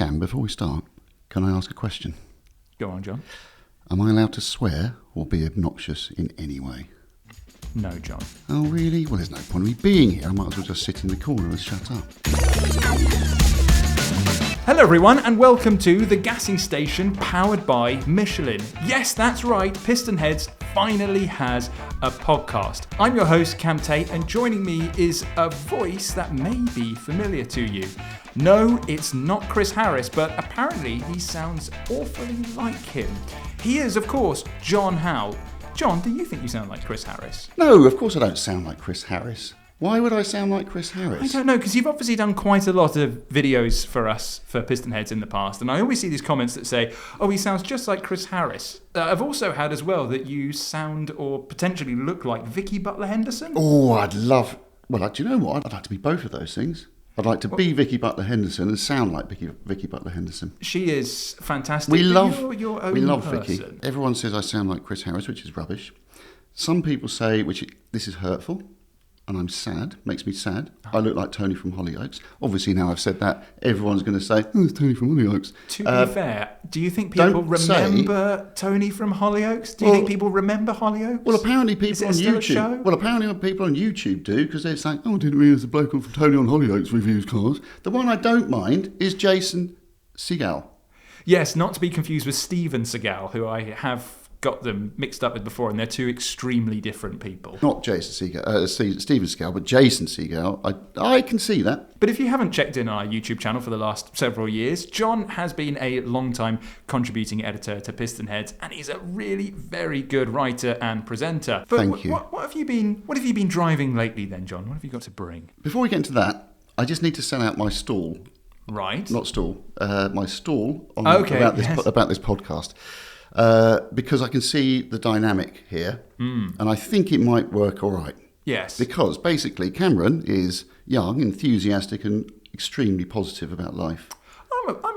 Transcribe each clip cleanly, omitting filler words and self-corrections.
Cam, before we start, can I ask a question? Go on, John. Am I allowed to swear or be obnoxious in any way? No, John. Oh, really? Well, there's no point in me being here. I might as well just sit in the corner and shut up. Hello everyone and welcome to the gassing station powered by Michelin. Yes, that's right, PistonHeads finally has a podcast. I'm your host Cam Tate and joining me is a voice that may be familiar to you. No, it's not Chris Harris, but apparently he sounds awfully like him. He is, of course, John Howell. John, do you think you sound like Chris Harris? No, of course I don't sound like Chris Harris. Why would I sound like Chris Harris? I don't know, because you've obviously done quite a lot of videos for us, for PistonHeads in the past, and I always see these comments that say, oh, he sounds just like Chris Harris. I've also had as well that you sound or potentially look like Vicky Butler-Henderson. Oh, Well, do you know what? I'd like to be both of those things. I'd like to be Vicky Butler-Henderson and sound like Vicky Butler-Henderson. She is fantastic. We love person. Vicky. Everyone says I sound like Chris Harris, which is rubbish. Some people say, this is hurtful. And I'm sad, makes me sad. I look like Tony from Hollyoaks. Obviously, now I've said that, everyone's going to say, oh, it's Tony from Hollyoaks. To be fair, do you think people remember Tony from Hollyoaks? Do you think people remember Hollyoaks? Well, apparently people on YouTube. Well, apparently people on YouTube do, because they're saying, oh, I didn't realise the bloke from Tony on Hollyoaks reviews cars. The one I don't mind is Jason Segal. Yes, not to be confused with Steven Seagal, who I have got them mixed up with before, and they're two extremely different people. Not Jason Segal, Steven Seagal, but Jason Segal. I can see that. But if you haven't checked in our YouTube channel for the last several years, John has been a long-time contributing editor to PistonHeads, and he's a really very good writer and presenter. But Thank you. What have you been driving lately then, John? What have you got to bring? Before we get into that, I just need to send out my stall. Right. Not stall. My stall about this podcast. Because I can see the dynamic here, and I think it might work all right. Yes. Because basically Cameron is young, enthusiastic, and extremely positive about life.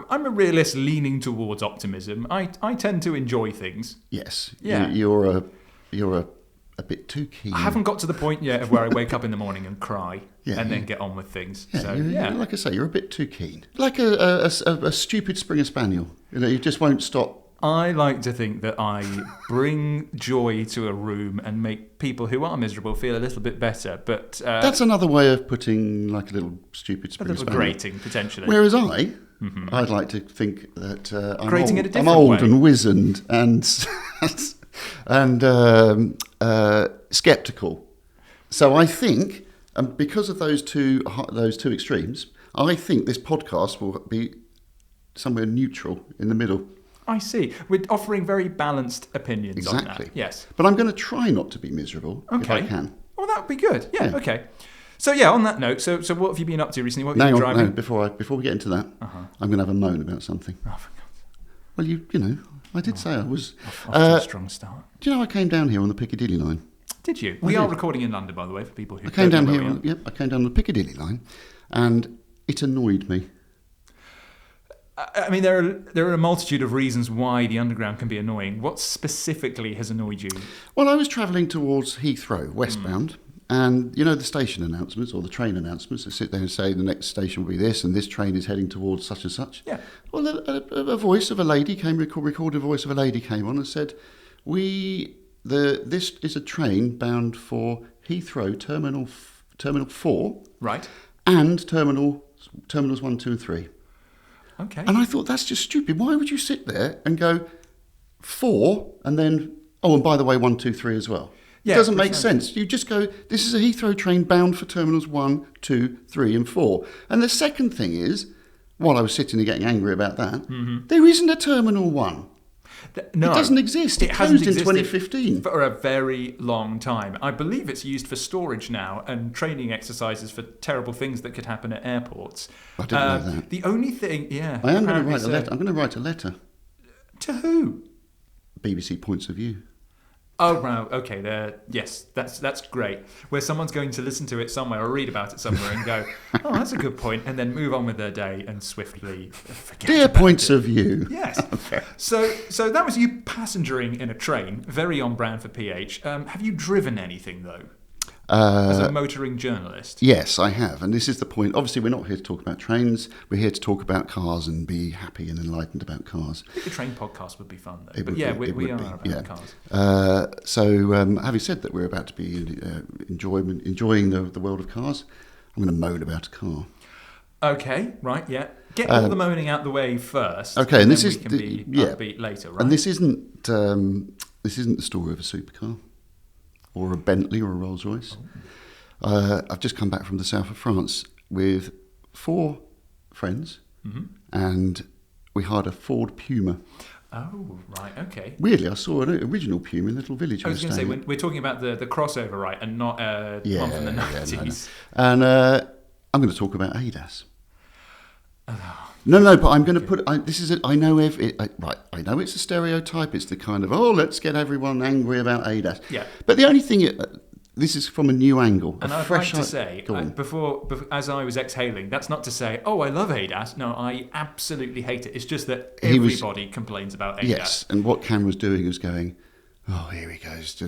I'm a realist leaning towards optimism. I tend to enjoy things. Yes. Yeah. You're a bit too keen. I haven't got to the point yet of where I wake up in the morning and cry and then get on with things. Yeah, like I say, you're a bit too keen. Like a stupid Springer Spaniel. You just won't stop. I like to think that I bring joy to a room and make people who are miserable feel a little bit better. But that's another way of putting like a little stupid Springer Spaniel. Grating, potentially. Whereas I'd like to think that I'm old old and wizened and sceptical. So I think, because of those two extremes, I think this podcast will be somewhere neutral in the middle. I see. We're offering very balanced opinions on that. Yes. But I'm going to try not to be miserable if I can. Well, that would be good. Yeah, okay. So, on that note, so what have you been up to recently? What have you been driving? No, before we get into that, I'm going to have a moan about something. Oh, for God's sake. Well, you know, I did say I was... Off to a strong start. Do you know I came down here on the Piccadilly line? Did you? We are recording in London, by the way, for people who I came down the Piccadilly line, and it annoyed me. I mean, there are a multitude of reasons why the Underground can be annoying. What specifically has annoyed you? Well, I was travelling towards Heathrow, westbound, and you know the station announcements or the train announcements that sit there and say the next station will be this and this train is heading towards such and such. Yeah. Well, a voice of a lady came, recorded voice of a lady came on and said, this is a train bound for Heathrow Terminal 4. Right. And Terminals 1, 2 and 3. Okay. And I thought, that's just stupid. Why would you sit there and go 4 and then, and by the way, 1, 2, 3 as well? Yeah, it doesn't make sense. You just go, this is a Heathrow train bound for Terminals 1, 2, 3 and 4. And the second thing is, while I was sitting and getting angry about that, there isn't a Terminal 1. No, it doesn't exist. It closed in 2015. For a very long time. I believe it's used for storage now and training exercises for terrible things that could happen at airports. I didn't know that. The only thing, I am going to write a letter. I'm going to write a letter. To who? BBC Points of View. Oh, wow. Okay. Yes, that's great. Where someone's going to listen to it somewhere or read about it somewhere and go, oh, that's a good point, and then move on with their day and swiftly forget Dear about Points it. of View. Yes. Okay. So that was you passengering in a train, very on brand for PH. Have you driven anything, though? As a motoring journalist? Yes, I have. And this is the point. Obviously, we're not here to talk about trains. We're here to talk about cars and be happy and enlightened about cars. I think a train podcast would be fun, though. We are about cars. Having said that, we're about to be enjoying the world of cars. I'm going to moan about a car. Okay, right, yeah. Get all the moaning out the way first. Okay, and this is upbeat later, right? And this isn't the story of a supercar or a Bentley or a Rolls Royce. I've just come back from the south of France with 4 friends, and we hired a Ford Puma. Oh, right, okay. Weirdly, I saw an original Puma in a little village. I was going to say, we're talking about the crossover, right, and not one from the 90s. Yeah, no. And I'm going to talk about ADAS. No, but I'm going to put. I know I know it's a stereotype. It's the kind of let's get everyone angry about ADAS. Yeah. But the only thing, this is from a new angle. And I'd like to say, before, as I was exhaling, that's not to say, I love ADAS. No, I absolutely hate it. It's just that everybody complains about ADAS. Yes, and what Cam was doing was going, here he goes,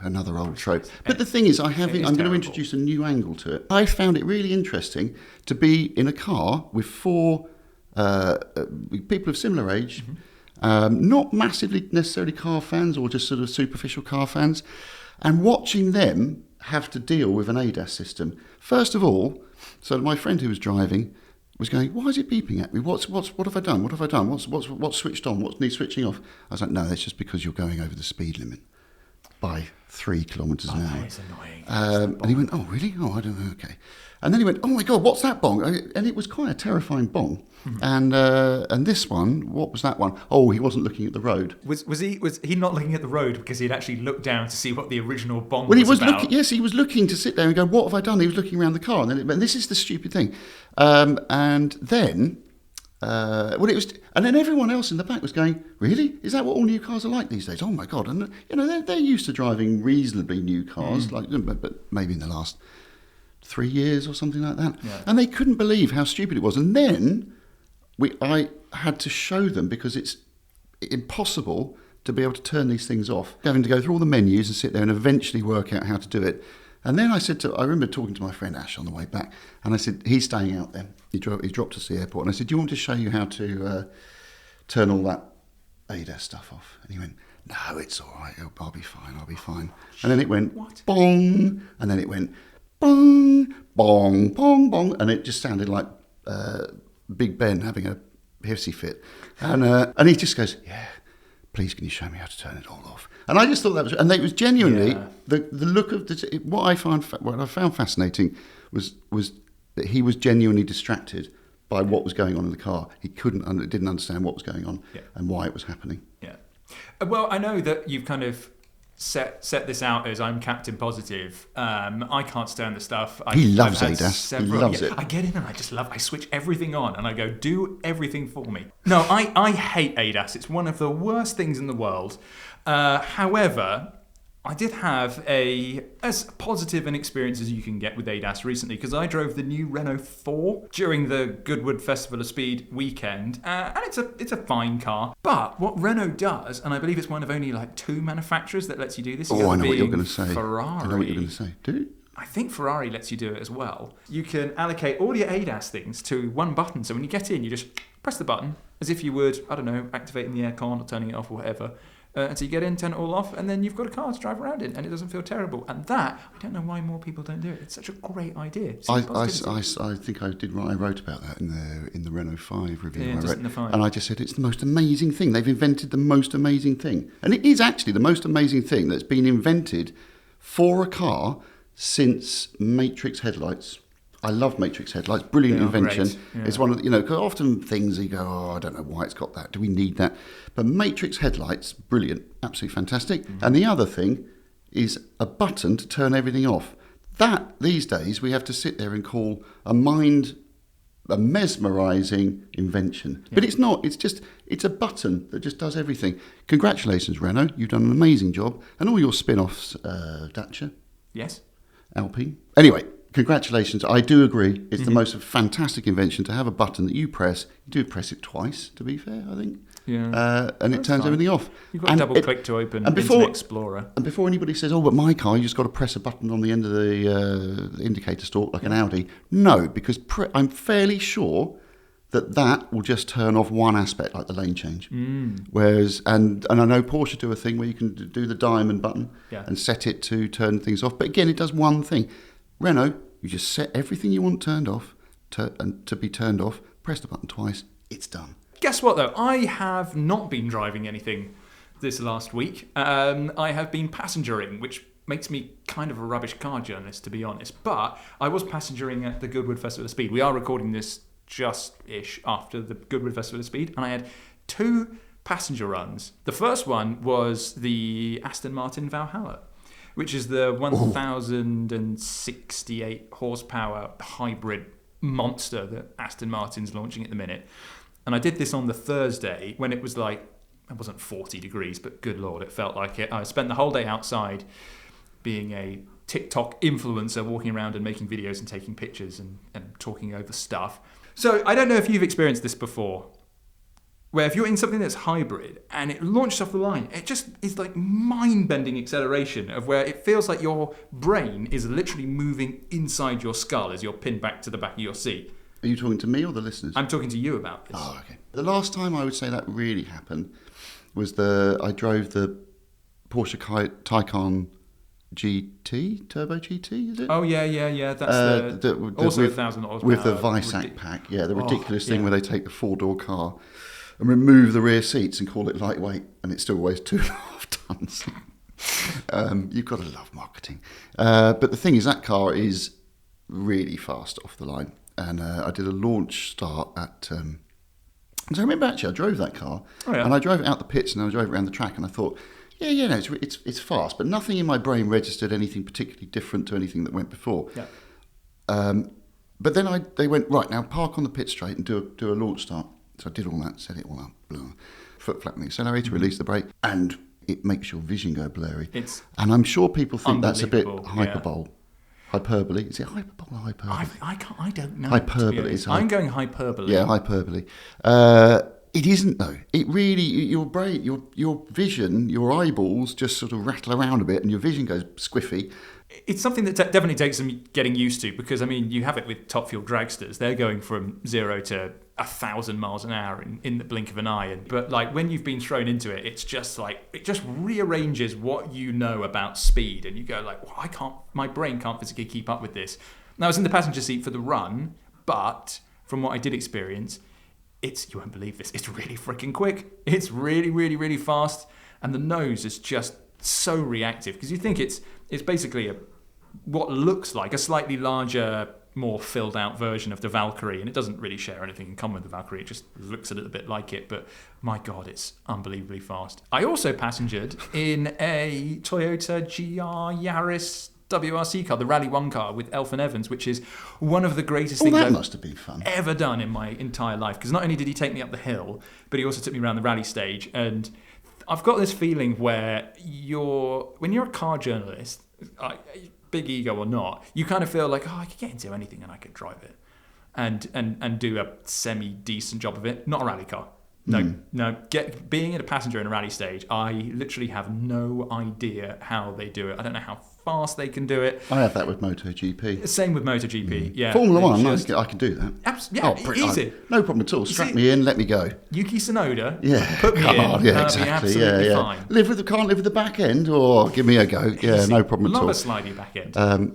another old trope. But the thing is, I'm going to introduce a new angle to it. I found it really interesting to be in a car with 4 people of similar age, not massively necessarily car fans or just sort of superficial car fans, and watching them have to deal with an ADAS system. First of all, so my friend who was driving was going, why is it beeping at me? What have I done? What have I done? What's switched on? What needs switching off? I was like, no, that's just because you're going over the speed limit by 3 kilometres an hour. It's annoying. And he went, oh, really? Oh, I don't know, okay. And then he went, oh my God, what's that bong? And it was quite a terrifying bong. And this one, what was that one? Oh, he wasn't looking at the road. Was he not looking at the road because he'd actually looked down to see what the original bong was about? He was looking to sit there and go, what have I done? He was looking around the car. And this is the stupid thing. And then everyone else in the back was going, really? Is that what all new cars are like these days? Oh my God. And they're used to driving reasonably new cars, but maybe in the last 3 years or something like that. Yeah. And they couldn't believe how stupid it was. And then I had to show them, because it's impossible to be able to turn these things off, having to go through all the menus and sit there and eventually work out how to do it. And then I remember talking to my friend Ash on the way back, and I said, he's staying out there. He dropped us to the airport, and I said, do you want to show you how to turn all that ADAS stuff off? And he went, no, it's all right. I'll be fine. And then it went, bong, and then it went, bong, bong, bong, bong, and it just sounded like Big Ben having a hissy fit. And he just goes, yeah, please can you show me how to turn it all off? And I just thought that was, and it was genuinely the look of what I found fascinating was that he was genuinely distracted by what was going on in the car. He didn't understand what was going on and why it was happening. Yeah. Well, I know that you've kind of set this out as I'm Captain Positive. I can't stand the stuff. He loves ADAS. He loves it. I get in and I switch everything on and I go, do everything for me. No, I hate ADAS. It's one of the worst things in the world. However, I did have as positive an experience as you can get with ADAS recently, because I drove the new Renault 4 during the Goodwood Festival of Speed weekend, and it's a fine car. But what Renault does, and I believe it's one of only 2 manufacturers that lets you do this. I know what you're going to say. Ferrari. I know what you're going to say. Do you? I think Ferrari lets you do it as well. You can allocate all your ADAS things to one button. So when you get in, you just press the button as if you would, I don't know, activating the aircon or turning it off or whatever. Until you get in, turn it all off, and then you've got a car to drive around in, and it doesn't feel terrible. And that, I don't know why more people don't do it. It's such a great idea. I think I did. I wrote about that in the Renault 5 review. Yeah, just in the 5. And I just said it's the most amazing thing. They've invented the most amazing thing, and it is actually the most amazing thing that's been invented for a car since matrix headlights. I love matrix headlights. Brilliant invention. Yeah. It's one of because often things you go, I don't know why it's got that. Do we need that? But matrix headlights, brilliant, absolutely fantastic. Mm-hmm. And the other thing is a button to turn everything off. That these days we have to sit there and call a mesmerising invention. Yeah. But it's not. It's a button that just does everything. Congratulations, Renault. You've done an amazing job, and all your spin-offs, Dacia. Yes. Alpine. Anyway. congratulations. I do agree. It's the most fantastic invention to have a button that you press. You do press it twice, to be fair, I think. Yeah. And it turns everything off. You've got to double click to open Internet Explorer. And before anybody says, but my car, you just got to press a button on the end of the indicator stalk like an Audi. No, because I'm fairly sure that will just turn off one aspect, like the lane change. Whereas, and I know Porsche do a thing where you can do the diamond button and set it to turn things off. But again, it does one thing. Renault, you just set everything you want turned off to be turned off, press the button twice, it's done. Guess what, though? I have not been driving anything this last week. I have been passengering, which makes me kind of a rubbish car journalist, to be honest. But I was passengering at the Goodwood Festival of Speed. We are recording this just-ish after the Goodwood Festival of Speed, and I had 2 passenger runs. The first one was the Aston Martin Valhalla, which is the 1,068 horsepower hybrid monster that Aston Martin's launching at the minute. And I did this on the Thursday when it was like, it wasn't 40 degrees, but good Lord, it felt like it. I spent the whole day outside being a TikTok influencer, walking around and making videos and taking pictures and talking over stuff. So I don't know if you've experienced this before, where if you're in something that's hybrid and it launches off the line, it just is like mind-bending acceleration of where it feels like your brain is literally moving inside your skull as you're pinned back to the back of your seat. Are you talking to me or the listeners? I'm talking to you about this. Oh, okay. The last time I would say that really happened was I drove the Porsche Taycan GT, Turbo GT, is it? Oh, yeah. That's also 1,000 horsepower. With the Visac pack, the ridiculous thing where they take the 4-door car and remove the rear seats and call it lightweight, and it still weighs 2.5 tons. You've got to love marketing. But the thing is, that car is really fast off the line. And I did a launch start at... so I remember actually I drove that car, and I drove it out the pits and I drove it around the track, and I thought, no, it's fast, but nothing in my brain registered anything particularly different to anything that went before. Yeah. But then they went, right, now park on the pit straight and do a launch start. So I did all that, set it all up, foot flat on the accelerator, release the brake, and it makes your vision go blurry. And I'm sure people think that's a bit hyperbole. Hyperbole. Is it hyperbole or hyperbole? I don't know. Hyperbole. I'm going hyperbole. Yeah, hyperbole. It isn't though. It really, your brain, your vision, your eyeballs just sort of rattle around a bit and your vision goes squiffy. It's something that definitely takes some getting used to, because, I mean, you have it with top fuel dragsters. They're going from 0 to 1,000 miles an hour in the blink of an eye. But like when you've been thrown into it, it's just like, it just rearranges what you know about speed. And you go like, well, my brain can't physically keep up with this. Now, I was in the passenger seat for the run, but from what I did experience, you won't believe this, it's really freaking quick. It's really, really, really fast. And the nose is just so reactive, because you think it's basically what looks like a slightly larger, more filled out version of the Valkyrie, and it doesn't really share anything in common with the Valkyrie. It just looks a little bit like it, but my God, it's unbelievably fast. I also passengered in a Toyota GR Yaris WRC car, the Rally 1 car with Elfyn Evans, which is one of the greatest things I've ever done in my entire life, because not only did he take me up the hill, but he also took me around the rally stage. And I've got this feeling where when you're a car journalist, big ego or not, you kind of feel like, I could get into anything and I could drive it and do a semi-decent job of it. Not a rally car. No. Being a passenger in a rally stage, I literally have no idea how they do it. I don't know how fast they can do it. I have that with MotoGP. Same with MotoGP, yeah. Formula 1, I can do that. Easy. No problem at all. Strap me in, let me go. Yuki Tsunoda, yeah, put me in, yeah, exactly. Yeah. Fine. Can't live with the back end, or give me a go. Yeah, no problem at all. Love a slidey back end.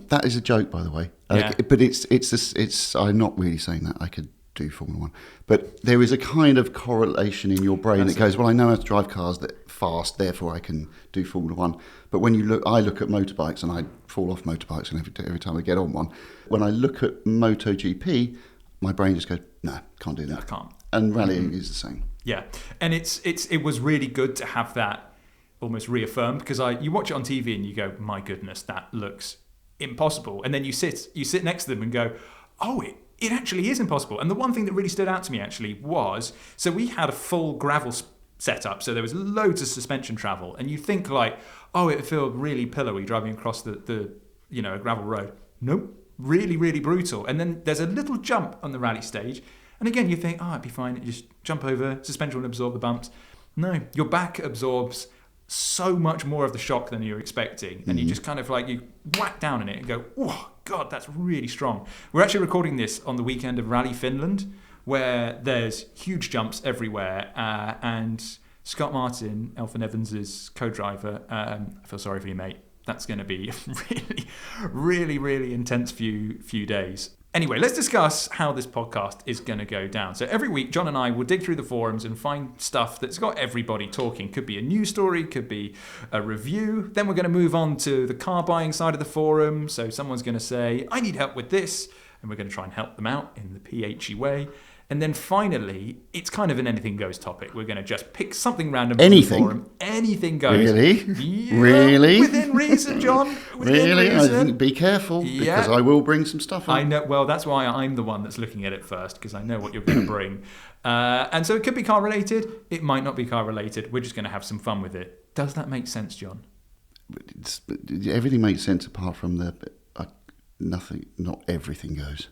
That is a joke, by the way. But it's. I'm not really saying that I could do Formula 1, but there is a kind of correlation in your brain that goes, well, I know how to drive cars that fast, therefore I can do Formula 1. But when I look at motorbikes, and I fall off motorbikes, and every time I get on one, when I look at MotoGP, my brain just goes, no, can't do that. I can't. And rallying is the same. Yeah, and it was really good to have that almost reaffirmed, because you watch it on TV and you go, my goodness, that looks impossible. And then you sit next to them and go, oh, it actually is impossible. And the one thing that really stood out to me actually was, so we had a full gravel setup, so there was loads of suspension travel, and you think like, oh, it would feel really pillowy driving across the a gravel road. Nope. really, really brutal. And then there's a little jump on the rally stage. And again, you think, it'd be fine. You just jump over, suspension will absorb the bumps. No, your back absorbs so much more of the shock than you're expecting. And you just kind of you whack down in it and go, oh, God, that's really strong. We're actually recording this on the weekend of Rally Finland, where there's huge jumps everywhere. And Scott Martin, Elfyn Evans' co-driver, I feel sorry for you, mate. That's going to be really, really, really intense few days. Anyway, let's discuss how this podcast is going to go down. So every week, John and I will dig through the forums and find stuff that's got everybody talking. Could be a news story, could be a review. Then we're going to move on to the car buying side of the forum. So someone's going to say, I need help with this. And we're going to try and help them out in the PHer way. And then finally, it's kind of an anything goes topic. We're going to just pick something random from the forum. Anything goes. Really? Yeah, really? Within reason, John. Within reason. Be careful, because I will bring some stuff on. I know. Well, that's why I'm the one that's looking at it first, because I know what you're going to bring. And so it could be car related. It might not be car related. We're just going to have some fun with it. Does that make sense, John? Everything makes sense apart from nothing. Not everything goes.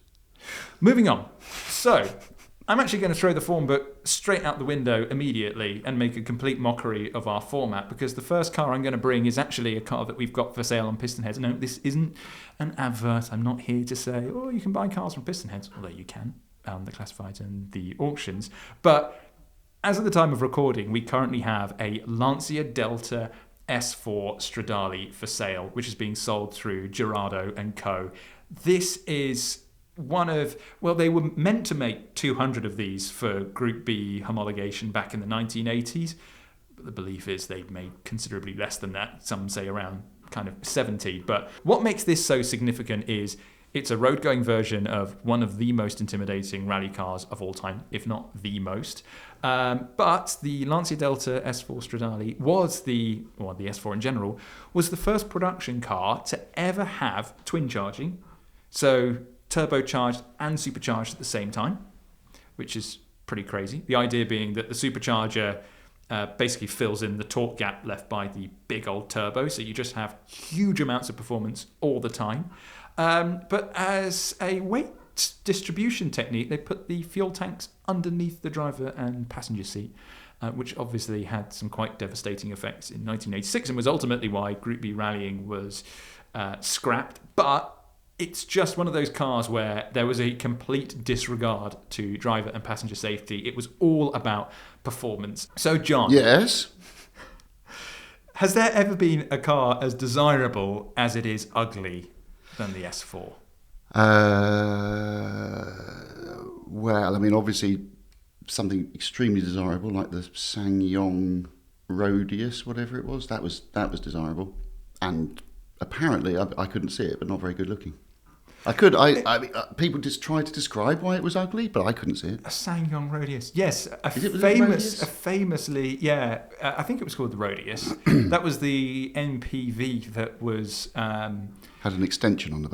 Moving on. So I'm actually going to throw the form book straight out the window immediately and make a complete mockery of our format, because the first car I'm going to bring is actually a car that we've got for sale on PistonHeads. No, this isn't an advert. I'm not here to say, you can buy cars from PistonHeads, although you can, the classifieds and the auctions. But as of the time of recording, we currently have a Lancia Delta S4 Stradale for sale, which is being sold through Gerardo & Co. This is they were meant to make 200 of these for Group B homologation back in the 1980s. But the belief is they've made considerably less than that. Some say around kind of 70. But what makes this so significant is it's a road-going version of one of the most intimidating rally cars of all time, if not the most. But the Lancia Delta S4 Stradale was the S4 in general, was the first production car to ever have twin charging. So turbocharged and supercharged at the same time, which is pretty crazy. The idea being that the supercharger basically fills in the torque gap left by the big old turbo, so you just have huge amounts of performance all the time. But as a weight distribution technique, they put the fuel tanks underneath the driver and passenger seat, which obviously had some quite devastating effects in 1986 and was ultimately why Group B rallying was scrapped. But it's just one of those cars where there was a complete disregard to driver and passenger safety. It was all about performance. So, John. Yes? Has there ever been a car as desirable as it is ugly than the S4? Well, I mean, obviously, something extremely desirable like the SsangYong Rodius, whatever it was, that was desirable. And apparently, I couldn't see it, but not very good looking. People just tried to describe why it was ugly, but I couldn't see it. A SsangYong Rodius, yes, I think it was called the Rodius. That was the MPV that was had an extension on the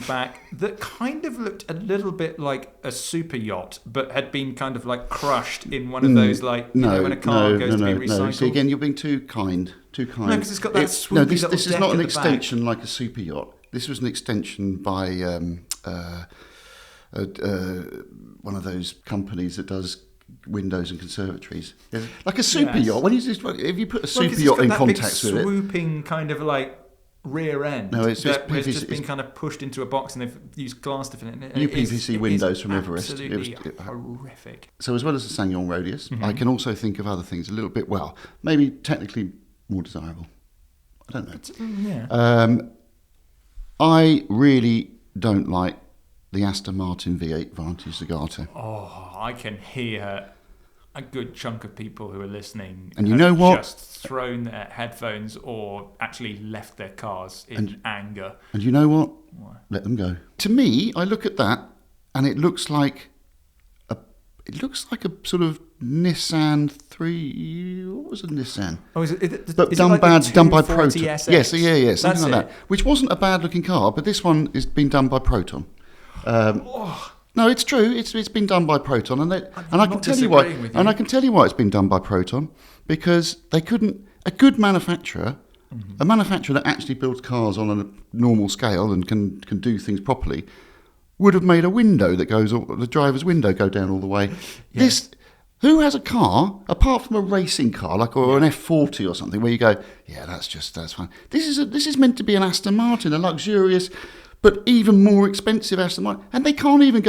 back. That kind of looked a little bit like a super yacht, but had been kind of crushed in one of those when a car goes to be recycled. No. See, again, you're being too kind. No, because it's got that swoopy little this is not an extension back. like a super yacht. This was an extension by one of those companies that does windows and conservatories. Like a super yacht. If you put a super yacht in contact with it, swooping kind of rear end. No, it's just PVC. It's just been kind of pushed into a box, and they've used glass to fit it. New PVC windows from Everest. Absolutely horrific. So as well as the SsangYong Rodius, I can also think of other things a little bit, maybe technically more desirable. I don't know. Yeah. I really don't like the Aston Martin V8 Vantage Zagato. Oh, I can hear a good chunk of people who are listening and you know what? Just thrown their headphones or actually left their cars in anger. And you know what? Let them go. To me, I look at that and it looks like a sort of Nissan 3. What was a Nissan? Oh, is it but is done it like done by Proton. SX? Yes, something like that. Which wasn't a bad looking car, but this one has been done by Proton. No, it's true. It's been done by Proton, and I can tell you why. And I can tell you why it's been done by Proton, because they couldn't. A good manufacturer A manufacturer that actually builds cars on a normal scale and can do things properly would have made a window that goes, the driver's window go down all the way. Yeah. Who has a car, apart from a racing car, or an F40 or something, where you go, yeah, that's fine. This is meant to be an Aston Martin, a luxurious, but even more expensive Aston Martin, and they can't even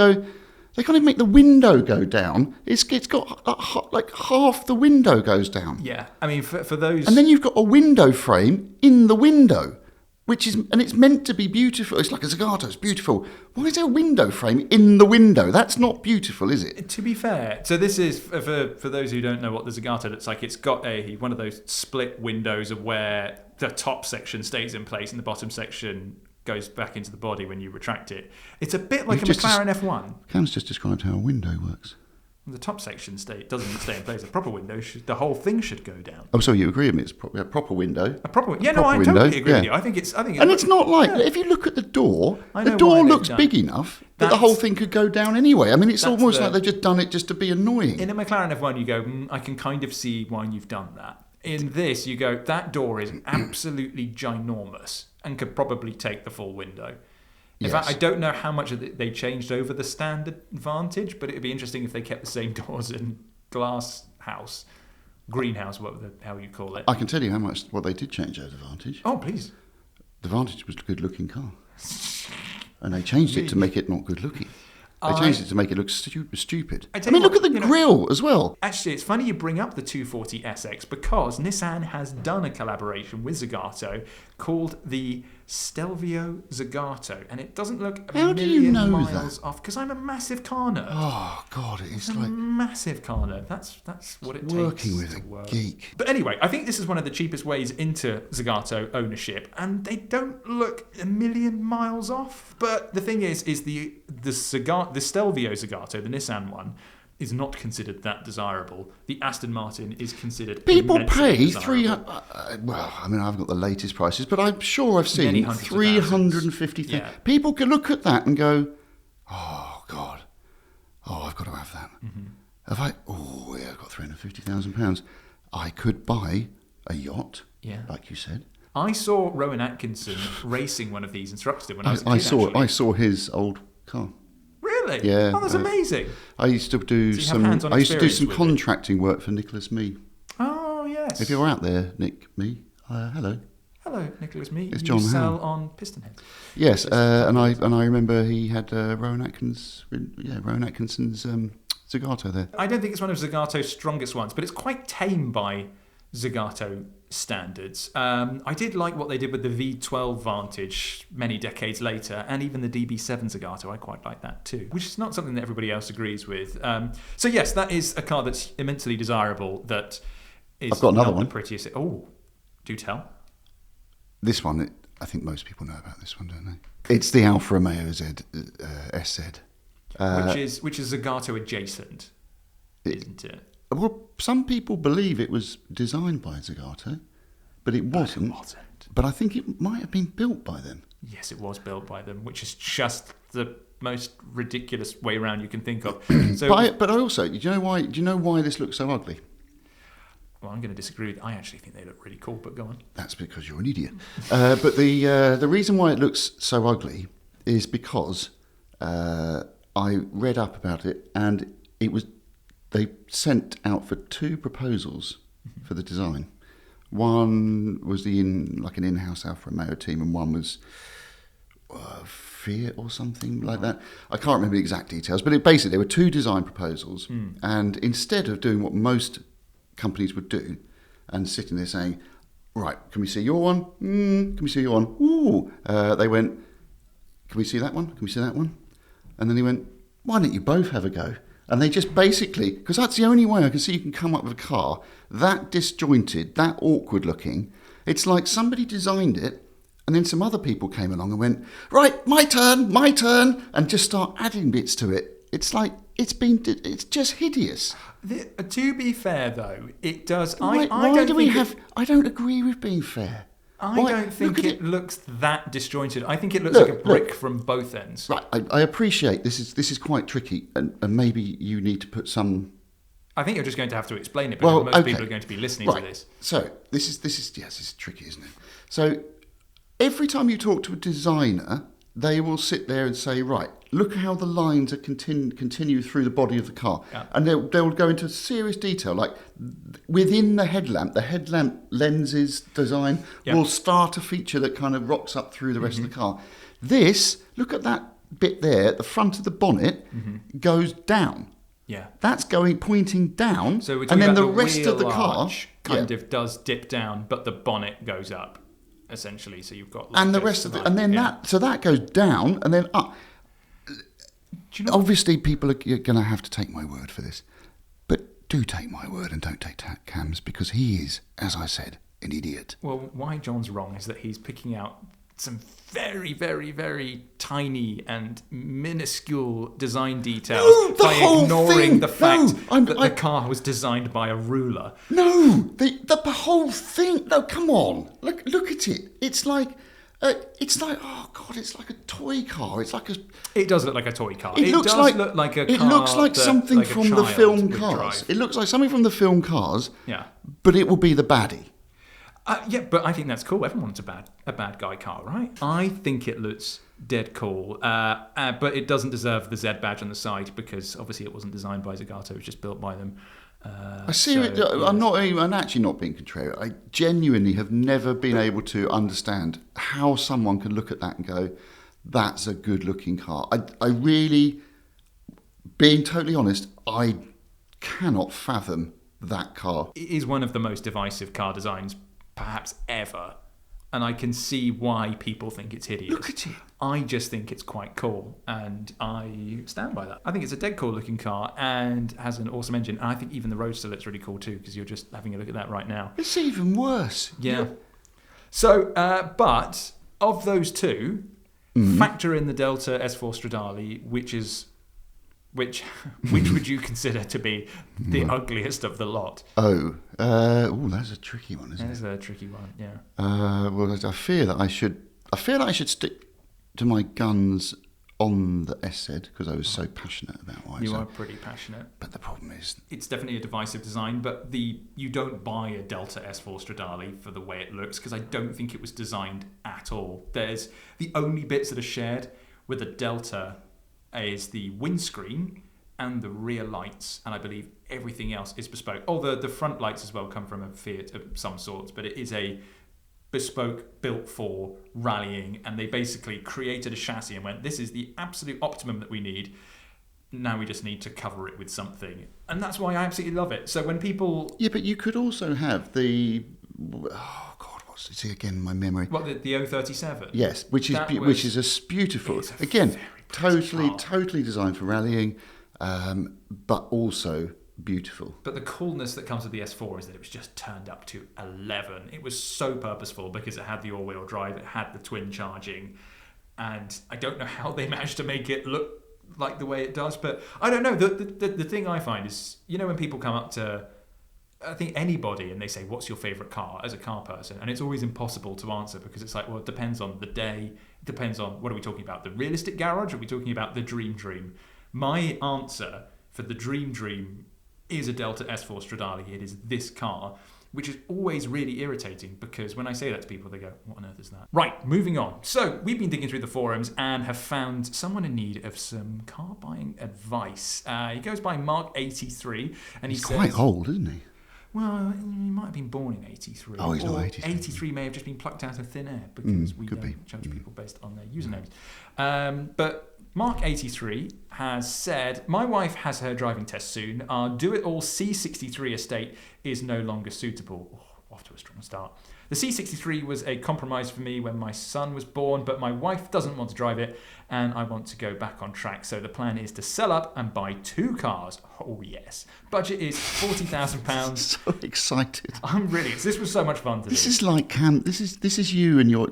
make the window go down. It's got like half the window goes down. Yeah, I mean for those, and then you've got a window frame in the window. And it's meant to be beautiful. It's like a Zagato, it's beautiful. Why is there a window frame in the window? That's not beautiful, is it? To be fair, so this is, for those who don't know what the Zagato looks like, it's got one of those split windows of where the top section stays in place and the bottom section goes back into the body when you retract it. It's a bit like a McLaren F1. Cam's just described how a window works. The top section doesn't stay in place. A proper window, the whole thing should go down. Oh, so you agree with me? It's a proper window. A proper window. Yeah, no, I totally agree with you. I think it's. And it's not like if you look at the door, the door looks big enough that the whole thing could go down anyway. I mean, it's almost like they've just done it just to be annoying. In a McLaren F1, you go, I can kind of see why you've done that. In this, you go, that door is absolutely ginormous and could probably take the full window. In fact, I don't know how much they changed over the standard Vantage, but it'd be interesting if they kept the same doors in greenhouse, how you call it. I can tell you what they did change over the Vantage. Oh, please. The Vantage was a good-looking car. And they changed it to make it not good-looking. They changed it to make it look stupid. I mean, look at the grille as well. Actually, it's funny you bring up the 240 SX because Nissan has done a collaboration with Zagato called the Stelvio Zagato, and it doesn't look a million miles off because I'm a massive car nerd. Oh God, it's like a massive car nerd. That's what it takes. Working with a geek. But anyway, I think this is one of the cheapest ways into Zagato ownership, and they don't look a million miles off. But the thing is the Stelvio Zagato, the Nissan one, is not considered that desirable. The Aston Martin is considered people pay well, I mean, I haven't got the latest prices, but I'm sure I've seen 350,000. Yeah. People can look at that and go, oh God, I've got to have that. Mm-hmm. I've got £350,000. I could buy a yacht, like you said. I saw Rowan Atkinson racing one of these instructors when I was a kid, I saw his old car. Really? Yeah. Oh, that's amazing. I used to do some contracting work for Nicholas Mee. Oh, yes. If you're out there, Nick Mee, hello. Hello, Nicholas Mee. It's John. You sell on PistonHeads. Yes, and I remember he had Rowan Atkinson's Zagato there. I don't think it's one of Zagato's strongest ones, but it's quite tame by Zagato standards. I did like what they did with the V12 Vantage many decades later, and even the DB7 Zagato. I quite like that too, which is not something that everybody else agrees with. So yes, that is a car that's immensely desirable. That is I've got another one. The prettiest. Oh, do tell. This one, I think most people know about this one, don't they? It's the Alfa Romeo SZ, which is Zagato adjacent, isn't it? Well, some people believe it was designed by Zagato, but it wasn't. But I think it might have been built by them. Yes, it was built by them, which is just the most ridiculous way around you can think of. So, but I also, do you know why this looks so ugly? Well, I'm going to disagree. I actually think they look really cool, but go on. That's because you're an idiot. But the reason why it looks so ugly is because I read up about it, and they sent out for 2 proposals for the design. One was an in-house Alfa Romeo team, and one was Fiat or something like that. I can't remember the exact details, but basically there were 2 design proposals, and instead of doing what most companies would do and sitting there saying, right, can we see your one? Can we see your one? Ooh. They went, can we see that one? Can we see that one? And then he went, why don't you both have a go? And they just basically, because that's the only way I can see you can come up with a car that disjointed, that awkward looking. It's like somebody designed it, and then some other people came along and went, right, my turn, and just start adding bits to it. It's like, it's just hideous. To be fair, though, it does. I don't agree with being fair. I don't think it looks that disjointed. I think it looks like a brick from both ends. Right, I appreciate this is quite tricky, and maybe you need to put some I think you're just going to have to explain it because most people are going to be listening to this. So this is tricky, isn't it? So every time you talk to a designer, they will sit there and say, right, look how the lines are continue through the body of the car. Yeah. And they'll go into serious detail, like within the headlamp lenses design will start a feature that kind of rocks up through the rest of the car. This, look at that bit there at the front of the bonnet, goes down. Yeah. That's pointing down. So we're and then about the rest of the car kind of does dip down, but the bonnet goes up. Essentially, so you've got and the rest of it, and then that goes down and then up. Do you know, obviously, people are going to have to take my word for this, but do take my word and don't take Cam's, because he is, as I said, an idiot. Well, why John's wrong is that he's picking out some very, very, very tiny and minuscule design details by ignoring the fact that the car was designed by a ruler. No, the whole thing. No, come on, look at it. It's like oh god, it's like a toy car. It does look like a toy car. It looks like a car. It looks like something from the film Cars. It looks like something from the film Cars. Yeah, but it will be the baddie. Yeah, but I think that's cool. Everyone wants a bad guy car, right? I think it looks dead cool, but it doesn't deserve the Z badge on the side because obviously it wasn't designed by Zagato. It was just built by them. I see. I'm actually not being contrary. I genuinely have never been able to understand how someone can look at that and go, "That's a good-looking car." I really, being totally honest, I cannot fathom that car. It is one of the most divisive car designs perhaps ever, and I can see why people think it's hideous. Look at it. I just think it's quite cool, and I stand by that. I think it's a dead cool looking car and has an awesome engine, and I think even the Roadster looks really cool too, because you're just having a look at that right now. It's even worse. Yeah. So, but of those two, factor in the Delta S4 Stradale, which would you consider to be the ugliest of the lot? That's a tricky one, isn't it? That is a tricky one, yeah. Well, I fear that I should stick to my guns on the SZ because I was so passionate about why. You are pretty passionate. But the problem is, it's definitely a divisive design, but you don't buy a Delta S4 Stradale for the way it looks, because I don't think it was designed at all. There's the only bits that are shared with the Delta is the windscreen and the rear lights, and I believe everything else is bespoke. The front lights as well come from a Fiat of some sorts, but it is a bespoke built for rallying, and they basically created a chassis and went, this is the absolute optimum that we need. Now we just need to cover it with something, and that's why I absolutely love it. So when people... Yeah, but you could also have the... Oh, God, what's it again, my memory? What, the 037? Yes, which is beautiful. Again, totally designed for rallying, but also beautiful. But the coolness that comes with the S4 is that it was just turned up to 11. It was so purposeful because it had the all-wheel drive, it had the twin charging, and I don't know how they managed to make it look like the way it does, but I don't know. The thing I find is, when people come up to, I think, anybody and they say, what's your favourite car as a car person? And it's always impossible to answer because it's like, well, it depends on the day. It depends on, what are we talking about? The realistic garage? Or are we talking about the dream? My answer for the dream is a Delta S4 Stradale. It is this car, which is always really irritating because when I say that to people, they go, what on earth is that? Right, moving on. So we've been digging through the forums and have found someone in need of some car buying advice. He goes by Mark83, and he's quite old, isn't he? Well, he might have been born in 83. Oh, he's not 83. 83 may have just been plucked out of thin air because we don't judge people based on their usernames. But Mark83 has said, my wife has her driving test soon. Our do-it-all C63 estate is no longer suitable. Oh, off to a strong start. The C63 was a compromise for me when my son was born, but my wife doesn't want to drive it, and I want to go back on track. So the plan is to sell up and buy 2 cars. Oh, yes. Budget is £40,000. So excited. I'm really... This was so much fun to do. This is like Cam. This is you and your...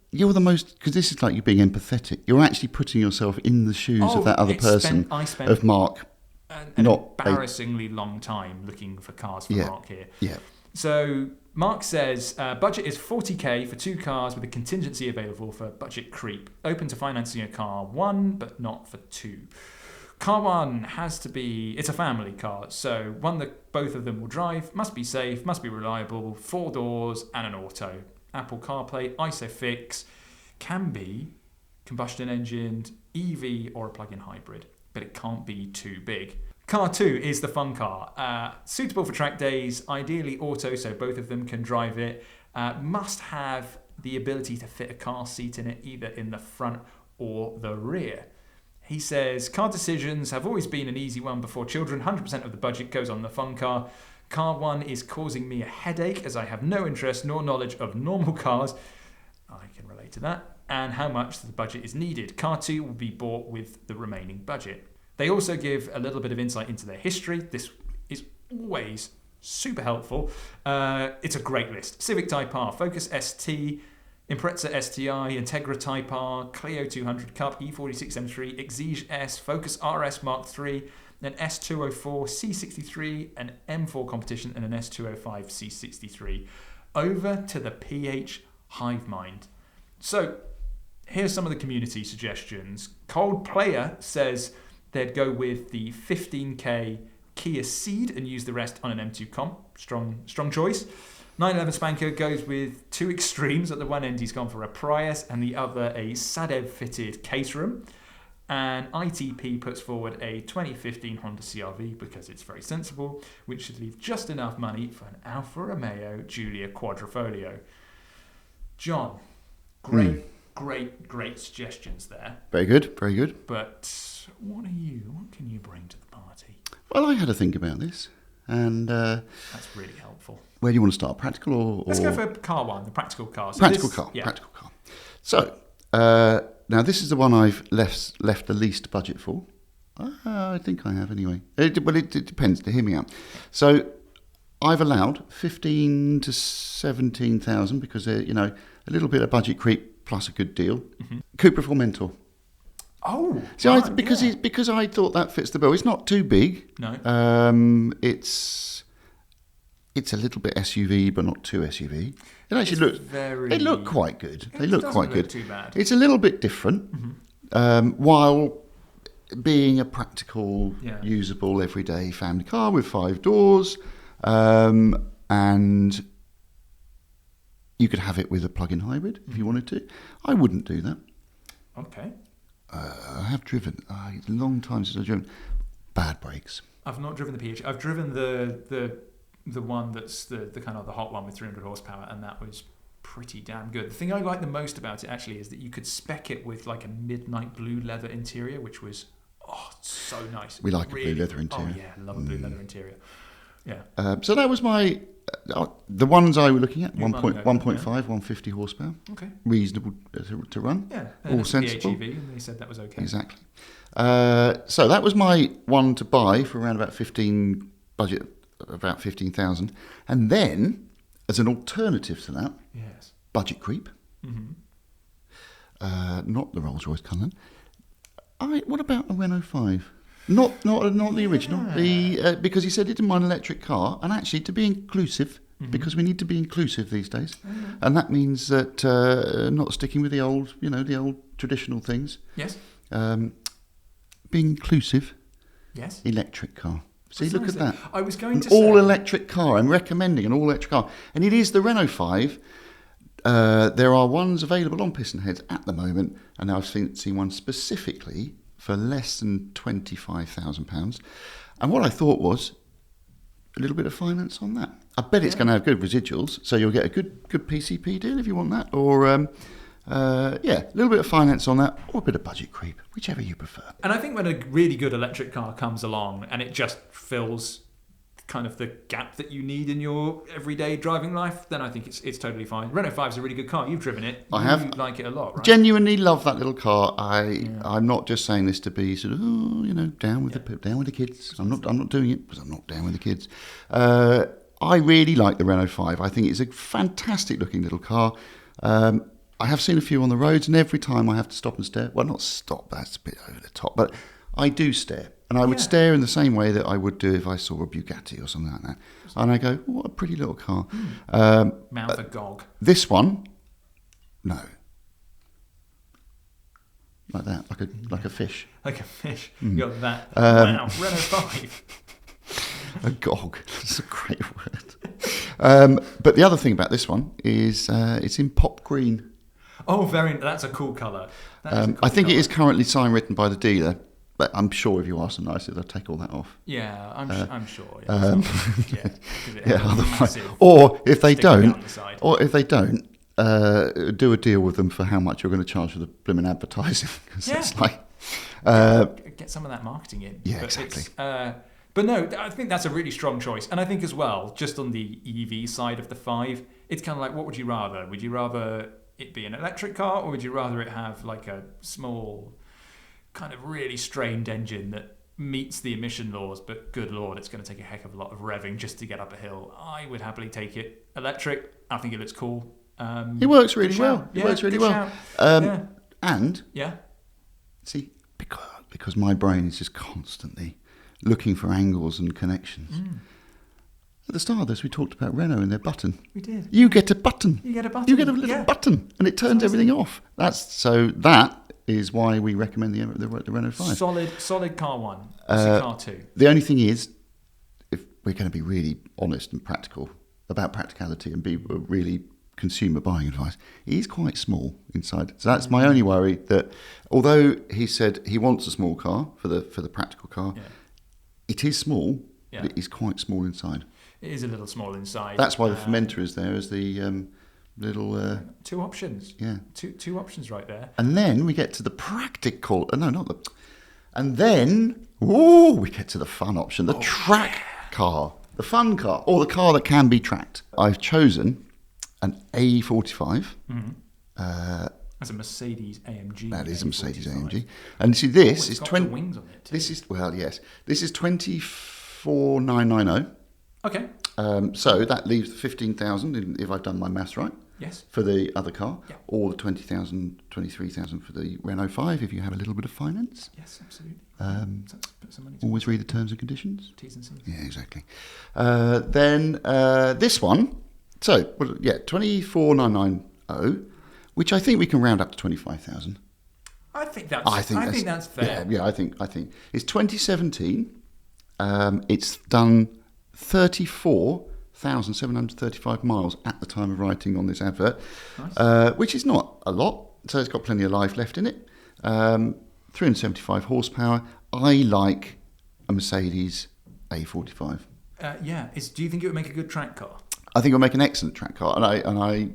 You're the most, because this is like you being empathetic. You're actually putting yourself in the shoes of that other person, of Mark. An embarrassingly long time looking for cars for Mark here. Yeah. So Mark says, budget is 40k for 2 cars with a contingency available for budget creep. Open to financing a car 1, but not for 2. Car 1 has to be, it's a family car, so one that both of them will drive, must be safe, must be reliable, 4 doors and an auto. Apple CarPlay, ISOFIX, can be combustion engined, EV or a plug-in hybrid, but it can't be too big. Car 2 is the fun car. Suitable for track days, ideally auto, so both of them can drive it. Must have the ability to fit a car seat in it, either in the front or the rear. He says, car decisions have always been an easy one before children. 100% of the budget goes on the fun car. Car 1 is causing me a headache as I have no interest nor knowledge of normal cars. I can relate to that. And how much the budget is needed. Car 2 will be bought with the remaining budget. They also give a little bit of insight into their history. This is always super helpful. It's a great list. Civic Type R, Focus ST, Impreza STI, Integra Type R, Clio 200 Cup, E46 M3, Exige S, Focus RS Mark III, an S204 C63, an M4 competition, and an S205 C63. Over to the PH Hivemind. So here's some of the community suggestions. Cold Player says they'd go with the 15k Kia Ceed and use the rest on an M2 comp. Strong choice. 911 Spanker goes with two extremes. At the one end, he's gone for a Prius, and the other a Sadev-fitted Caterham. And ITP puts forward a 2015 Honda CR-V because it's very sensible, which should leave just enough money for an Alfa Romeo Giulia Quadrifoglio. John, great suggestions there. Very good. But what can you bring to the party? Well, I had to think about this, and that's really helpful. Where do you want to start? Practical or let's go for car 1, the practical car. So practical car. So now this is the one I've left the least budget for. I think I have anyway. It depends. To hear me out. So I've allowed 15 to 17,000 because a little bit of budget creep plus a good deal. Mm-hmm. Cupra Formentor. Oh, see, because I thought that fits the bill. It's not too big. No. It's a little bit SUV, but not too SUV. It actually looks. They look quite good. They look quite good. Too bad. It's a little bit different, while being a practical, usable, everyday family car with 5 doors, and you could have it with a plug-in hybrid if you wanted to. I wouldn't do that. Okay. I have driven. It's a long time since I've driven. Bad brakes. I've not driven the PHer. I've driven the one that's the kind of the hot one with 300 horsepower, and that was pretty damn good. The thing I like the most about it actually is that you could spec it with like a midnight blue leather interior, which was so nice. We like really, a blue leather interior. Oh yeah, love a blue leather interior. Yeah. So that was my the ones I were looking at. 1.5, 150 horsepower. Okay. Reasonable to run. Yeah. All sensible. PHEV, and they said that was okay. Exactly. So that was my one to buy for around about 15 budget, about 15,000, and then as an alternative to that, budget creep. Mm-hmm. Not the Rolls-Royce Cullinan. What about a Renault 5? Not the original. Because he said he didn't mind an electric car, and actually to be inclusive, because we need to be inclusive these days, and that means that not sticking with the old traditional things. Yes. Being inclusive. Yes. Electric car. See, look at that. I was going to say all-electric car. I'm recommending an all-electric car, and it is the Renault 5. There are ones available on PistonHeads at the moment, and I've seen one specifically for less than £25,000. And what I thought was a little bit of finance on that. I bet it's going to have good residuals, so you'll get a good PCP deal if you want that, or a little bit of finance on that, or a bit of budget creep, whichever you prefer. And I think when a really good electric car comes along and it just fills kind of the gap that you need in your everyday driving life, then I think it's totally fine. Renault 5 is a really good car. You've driven it. I have. You like it a lot, right? Genuinely love that little car. I'm not just saying this to be sort of down with the kids. I'm not doing it because I'm not down with the kids. I really like the Renault 5. I think it's a fantastic looking little car. I have seen a few on the roads, and every time I have to stop and stare. Well, not stop, that's a bit over the top, but I do stare. And I would stare in the same way that I would do if I saw a Bugatti or something like that. And I go, what a pretty little car. Mouth agog. This one, no. like that, like a fish. Like a fish. You got that. Wow, Renault 5. A gog. That's a great word. But the other thing about this one is it's in pop green. Oh, that's a cool colour. I think it is currently sign written by the dealer, but I'm sure if you ask them nicely, they'll take all that off. Yeah, I'm sure. Otherwise, or if they don't, do a deal with them for how much you're going to charge for the blooming advertising. It's like get some of that marketing in. Yeah, exactly. But no, I think that's a really strong choice. And I think as well, just on the EV side of the 5, it's kind of like, what would you rather? Would you rather it be an electric car, or would you rather it have like a small, kind of really strained engine that meets the emission laws, but good Lord, it's going to take a heck of a lot of revving just to get up a hill? I would happily take it electric. I think it looks cool. It works really well. It works really well. And see, because my brain is just constantly looking for angles and connections. At the start of this, we talked about Renault and their button. We did. You get a button. You get a button. You get a little button, and it turns everything off. That is why we recommend the Renault 5. Solid car 1. Car 2. The only thing is, if we're going to be really honest and practical about practicality and be really consumer buying advice, it is quite small inside. So that's my only worry, that although he said he wants a small car for the practical car, it is small, but it is quite small inside. It is a little small inside. That's why the fermenter is there as the little... 2 options. Yeah. Two options right there. And then we get to the practical... No, not the... And then, we get to the fun option, the track car, the fun car, or the car that can be tracked. I've chosen an A45. That's a Mercedes AMG. That is a Mercedes AMG. And see, this is 20... wings on it too. This is, well, yes. This is 24,990. Okay. So that leaves 15,000 if I've done my maths right. Yes. For the other car. Yeah. Or the 20,000, 23,000 for the Renault 5 if you have a little bit of finance. Yes, absolutely. Put some money always read the terms and conditions. T's and C's. Yeah, exactly. Then this one. So, 24,990, which I think we can round up to 25,000. I think that's fair. Yeah, I think it's 2017. It's done 34,735 miles at the time of writing on this advert, nice. Which is not a lot. So it's got plenty of life left in it. 375 horsepower. I like a Mercedes A45. Do you think it would make a good track car? I think it'll make an excellent track car, and I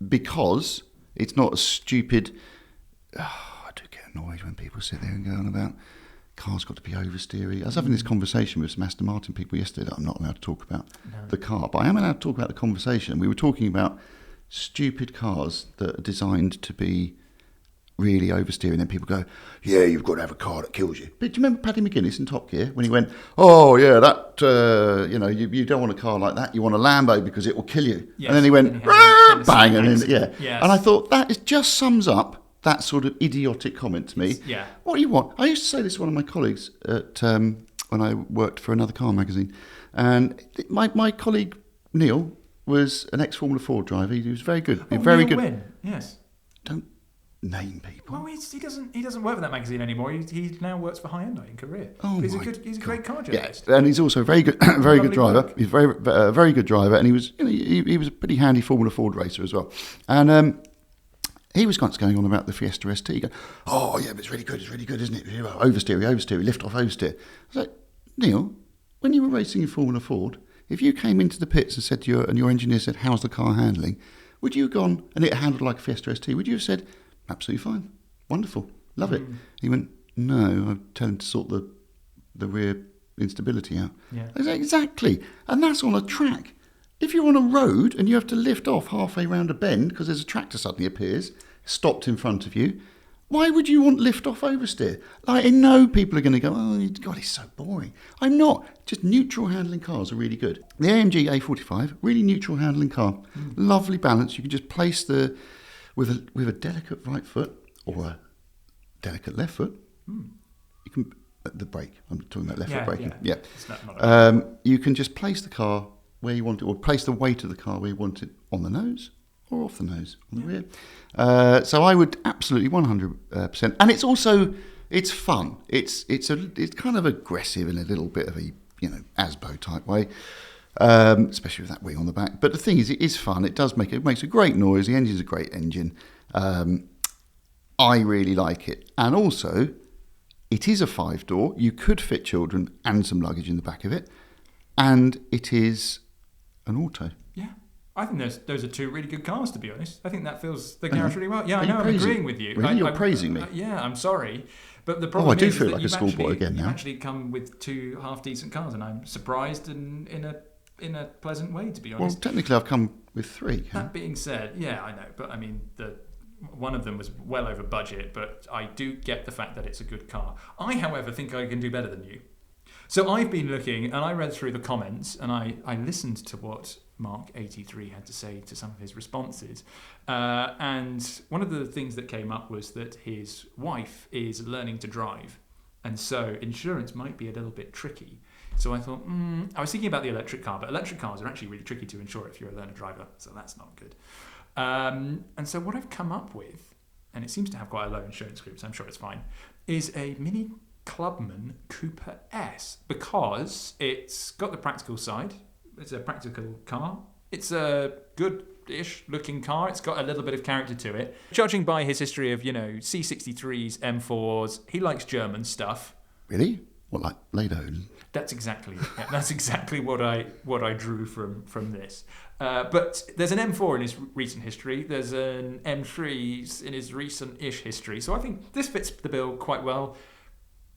because it's not a stupid. I do get annoyed when people sit there and go on about cars got to be oversteery. I was having this conversation with some Aston Martin people yesterday that I'm not allowed to talk about the car, but I am allowed to talk about the conversation. We were talking about stupid cars that are designed to be really oversteering, and then people go, yeah, you've got to have a car that kills you. But do you remember Paddy McGuinness in Top Gear when he went, oh yeah, that you don't want a car like that, you want a Lambo because it will kill you. Yes. And then he went bang, and then, yes. And I thought that just sums up that sort of idiotic comment to me. Yeah. What do you want? I used to say this to one of my colleagues at when I worked for another car magazine, and my colleague Neil was an ex-Formula 4 driver. He was very good. Very Neil good. Wynn. Yes. Don't name people. Well, he doesn't work for that magazine anymore. He now works for Hyundai in Korea. Oh, he's a great car journalist. Yeah, and he's also a very good good driver. Work. He's a very good driver, and he was he was a pretty handy Formula 4 racer as well. And he was going on about the Fiesta ST. Going, oh yeah, but it's really good, isn't it? Oversteer, lift off, oversteer. I was like, Neil, when you were racing in Formula Ford, if you came into the pits and said to your engineer said, how's the car handling? Would you have gone, and it handled like a Fiesta ST, would you have said, absolutely fine, wonderful, love it? He went, no, I'd tell him to sort the rear instability out. Yeah. I said, exactly, and that's on a track. If you're on a road and you have to lift off halfway round a bend because there's a tractor suddenly appears, stopped in front of you, why would you want lift off oversteer? Like, I know people are going to go, oh, God, it's so boring. I'm not. Just neutral handling cars are really good. The AMG A45, really neutral handling car. Lovely balance. You can just place with a delicate right foot or a delicate left foot. You can, the brake, I'm talking about left foot braking. Yeah. You can just place the car where you want it, or place the weight of the car where you want it, on the nose or off the nose on the rear. So I would absolutely 100%. And it's also, it's fun. It's kind of aggressive in a little bit of a, Asbo type way, especially with that wing on the back. But the thing is, it is fun. It makes a great noise. The engine's a great engine. I really like it. And also, it is a 5-door. You could fit children and some luggage in the back of it. And it is an auto. Yeah. I think those are two really good cars, to be honest. I think that fills the garage really well. Yeah, I know, I'm praising? agreeing with you. Really? You're praising me? Yeah, I'm sorry. But the problem I do is feel that like a you've schoolboy again now. You've actually come with two half-decent cars, and I'm surprised in a pleasant way, to be honest. Well, technically I've come with 3. That being said, yeah, I know. But I mean, one of them was well over budget, but I do get the fact that it's a good car. I, however, think I can do better than you. So I've been looking, and I read through the comments, and I listened to what Mark83 had to say to some of his responses. And one of the things that came up was that his wife is learning to drive. And so insurance might be a little bit tricky. So I thought, I was thinking about the electric car, but electric cars are actually really tricky to insure if you're a learner driver. So that's not good. And so what I've come up with, and it seems to have quite a low insurance group, so I'm sure it's fine, is a Mini Clubman Cooper S, because it's got the practical side. It's a practical car. It's a good-ish looking car. It's got a little bit of character to it. Judging by his history of, C63s, M4s, he likes German stuff. Really? What, like Lado? That's exactly it. Yeah, that's exactly what I drew from this. But there's an M4 in his recent history. There's an M3 in his recent-ish history. So I think this fits the bill quite well.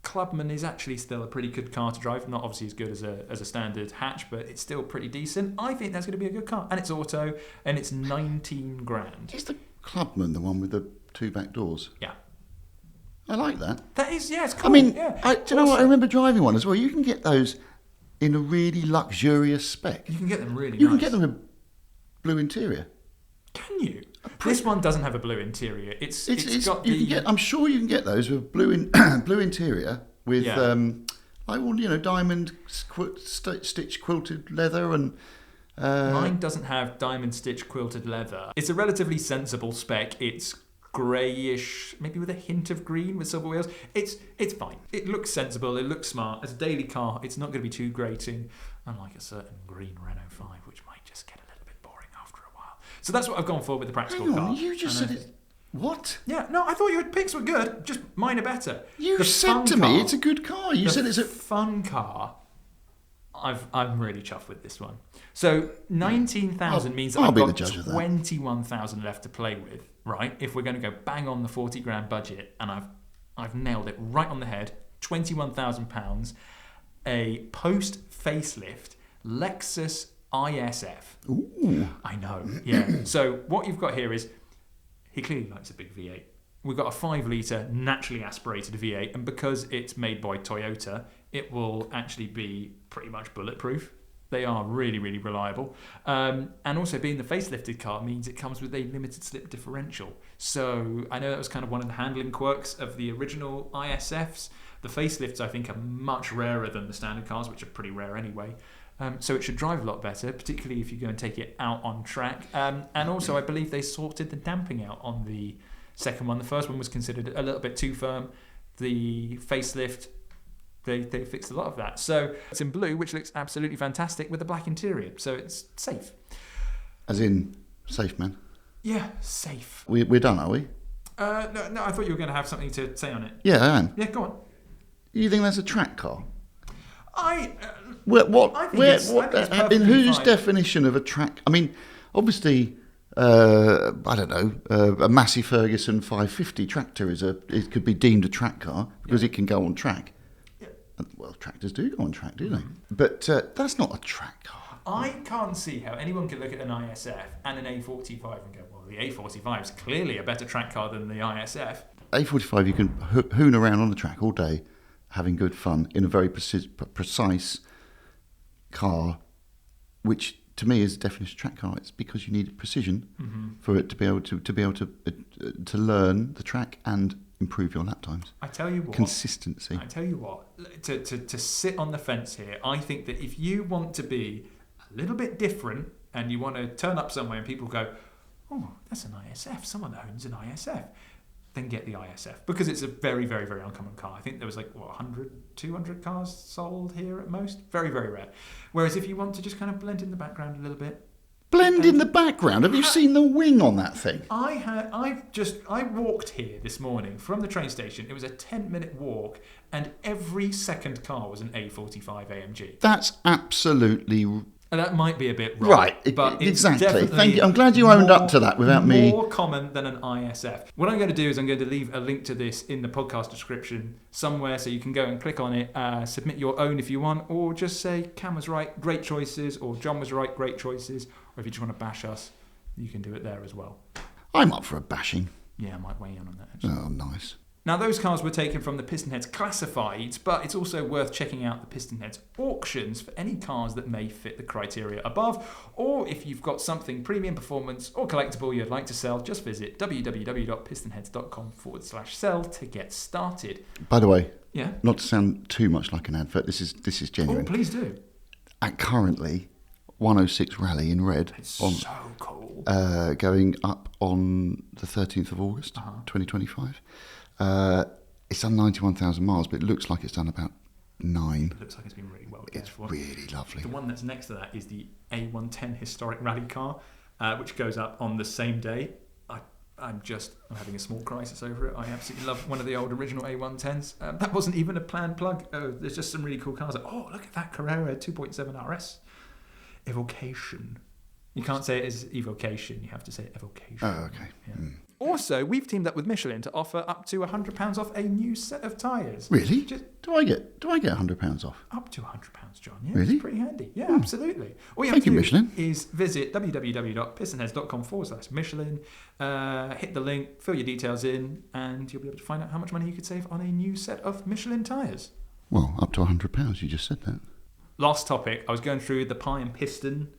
Clubman is actually still a pretty good car to drive. Not obviously as good as a standard hatch, but it's still pretty decent. I think that's going to be a good car. And it's auto, and it's 19 grand. Is the Clubman the one with the 2 back doors? Yeah. I like that. That is, yeah, it's cool. I mean, yeah. do you know what? I remember driving one as well. You can get those in a really luxurious spec. You can get them really You nice. can get them with blue interior. Can you? This one doesn't have a blue interior. It's got the... I'm sure you can get those with blue interior with diamond stitch quilted leather and. Mine doesn't have diamond stitch quilted leather. It's a relatively sensible spec. It's greyish, maybe with a hint of green with silver wheels. It's fine. It looks sensible. It looks smart. As a daily car, it's not going to be too grating, unlike a certain green Renault 5, which might just get a little bit boring after a while. So that's what I've gone for with the practical Hang car. on, you just said it. What? Yeah, no, I thought your picks were good. Just mine are better. You said to me it's a good car. You said it's a fun car. I'm really chuffed with this one. So 19,000 means I've got 21,000 left to play with, right? If we're going to go bang on the 40 grand budget, and I've nailed it right on the head, £21,000, a post facelift Lexus ISF. Ooh. I know, yeah. So what you've got here is he clearly likes a big V8. We've got a 5-litre naturally aspirated V8, and because it's made by Toyota, it will actually be pretty much bulletproof. They are really, really reliable. And also being the facelifted car means it comes with a limited slip differential. So I know that was kind of one of the handling quirks of the original ISFs. The facelifts, I think, are much rarer than the standard cars, which are pretty rare anyway. So it should drive a lot better, particularly if you go and take it out on track. And also, I believe they sorted the damping out on the second one. The first one was considered a little bit too firm. The facelift, they fixed a lot of that. So it's in blue, which looks absolutely fantastic, with a black interior. So it's safe. As in safe, man? Yeah, safe. We're done, are we? No, I thought you were going to have something to say on it. Yeah, I am. Yeah, go on. You think that's a track car? In whose definition of a track? I mean, obviously, I don't know, a Massey Ferguson 550 tractor it could be deemed a track car because it can go on track. Yeah. Well, tractors do go on track, do they? But that's not a track car. I can't see how anyone could look at an ISF and an A45 and go, well, the A45 is clearly a better track car than the ISF. A45, you can hoon around on the track all day, having good fun in a very precise car, which to me is the definition of track car. It's because you need precision for it to be able to learn the track and improve your lap times. I tell you what, consistency. I tell you what, to sit on the fence here, I think that if you want to be a little bit different and you want to turn up somewhere and people go, oh, that's an ISF. Someone owns an ISF. Then get the ISF, because it's a very, very, very uncommon car. I think there was 100, 200 cars sold here at most. Very, very rare. Whereas if you want to just kind of blend in the background a little bit. Blend in the background? Have you seen the wing on that thing? I walked here this morning from the train station. It was a 10-minute walk, and every second car was an A45 AMG. That's absolutely... That might be a bit wrong. Right, but exactly. Thank you. I'm glad you owned up to that without me. More common than an ISF. What I'm going to do is I'm going to leave a link to this in the podcast description somewhere, so you can go and click on it, submit your own if you want, or just say Cam was right, great choices, or John was right, great choices, or if you just want to bash us, you can do it there as well. I'm up for a bashing. Yeah, I might weigh in on that, actually. Oh, nice. Now, those cars were taken from the PistonHeads classifieds, but it's also worth checking out the PistonHeads auctions for any cars that may fit the criteria above, or if you've got something premium performance or collectible you'd like to sell, just visit www.pistonheads.com/sell to get started. By the way, yeah, not to sound too much like an advert, this is genuine. Oh, please do. At currently, 106 Rally in red. It's so cool. Going up on the 13th of August, 2025. It's done 91,000 miles, but it looks like it's done about 9. It looks like it's been really well cared for. It's really lovely. The one that's next to that is the A110 historic rally car, which goes up on the same day. I'm having a small crisis over it. I absolutely love one of the old original A110s. That wasn't even a planned plug. There's just some really cool cars. Oh, look at that Carrera 2.7 RS. Evocation. You can't say it as evocation. You have to say evocation. Oh, okay. Yeah. Also, we've teamed up with Michelin to offer up to £100 off a new set of tyres. Really? Do I get £100 off? Up to £100, John. Yeah, really? It's pretty handy. Yeah, absolutely. All you have Thank to you, do Michelin. is visit www.pistonheads.com/Michelin, hit the link, fill your details in, and you'll be able to find out how much money you could save on a new set of Michelin tyres. Well, up to £100. You just said that. Last topic. I was going through the Pie and Piston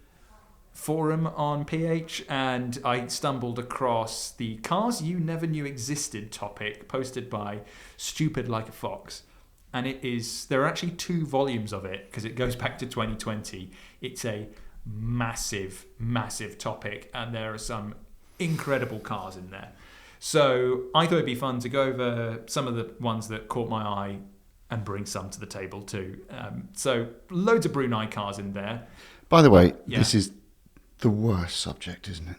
forum on PH, and I stumbled across the cars you never knew existed topic posted by Stupid Like a Fox, and there are actually 2 volumes of it because it goes back to 2020. It's a massive topic, and there are some incredible cars in there, so I thought it'd be fun to go over some of the ones that caught my eye and bring some to the table too. So loads of Brunei cars in there. By the way, This is the worst subject, isn't it?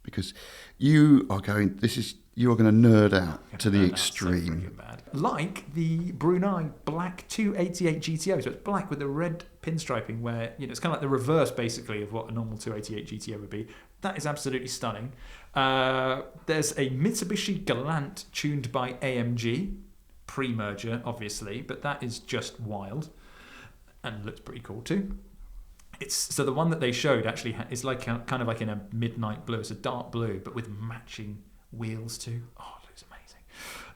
Because you are going to nerd out to the extreme. So bad. Like the Brunei Black 288 GTO. So it's black with the red pinstriping, where it's kind of like the reverse basically of what a normal 288 GTO would be. That is absolutely stunning. There's a Mitsubishi Galant tuned by AMG, pre-merger obviously, but that is just wild and looks pretty cool too. So the one that they showed actually is kind of like in a midnight blue. It's a dark blue, but with matching wheels too. Oh, it looks amazing.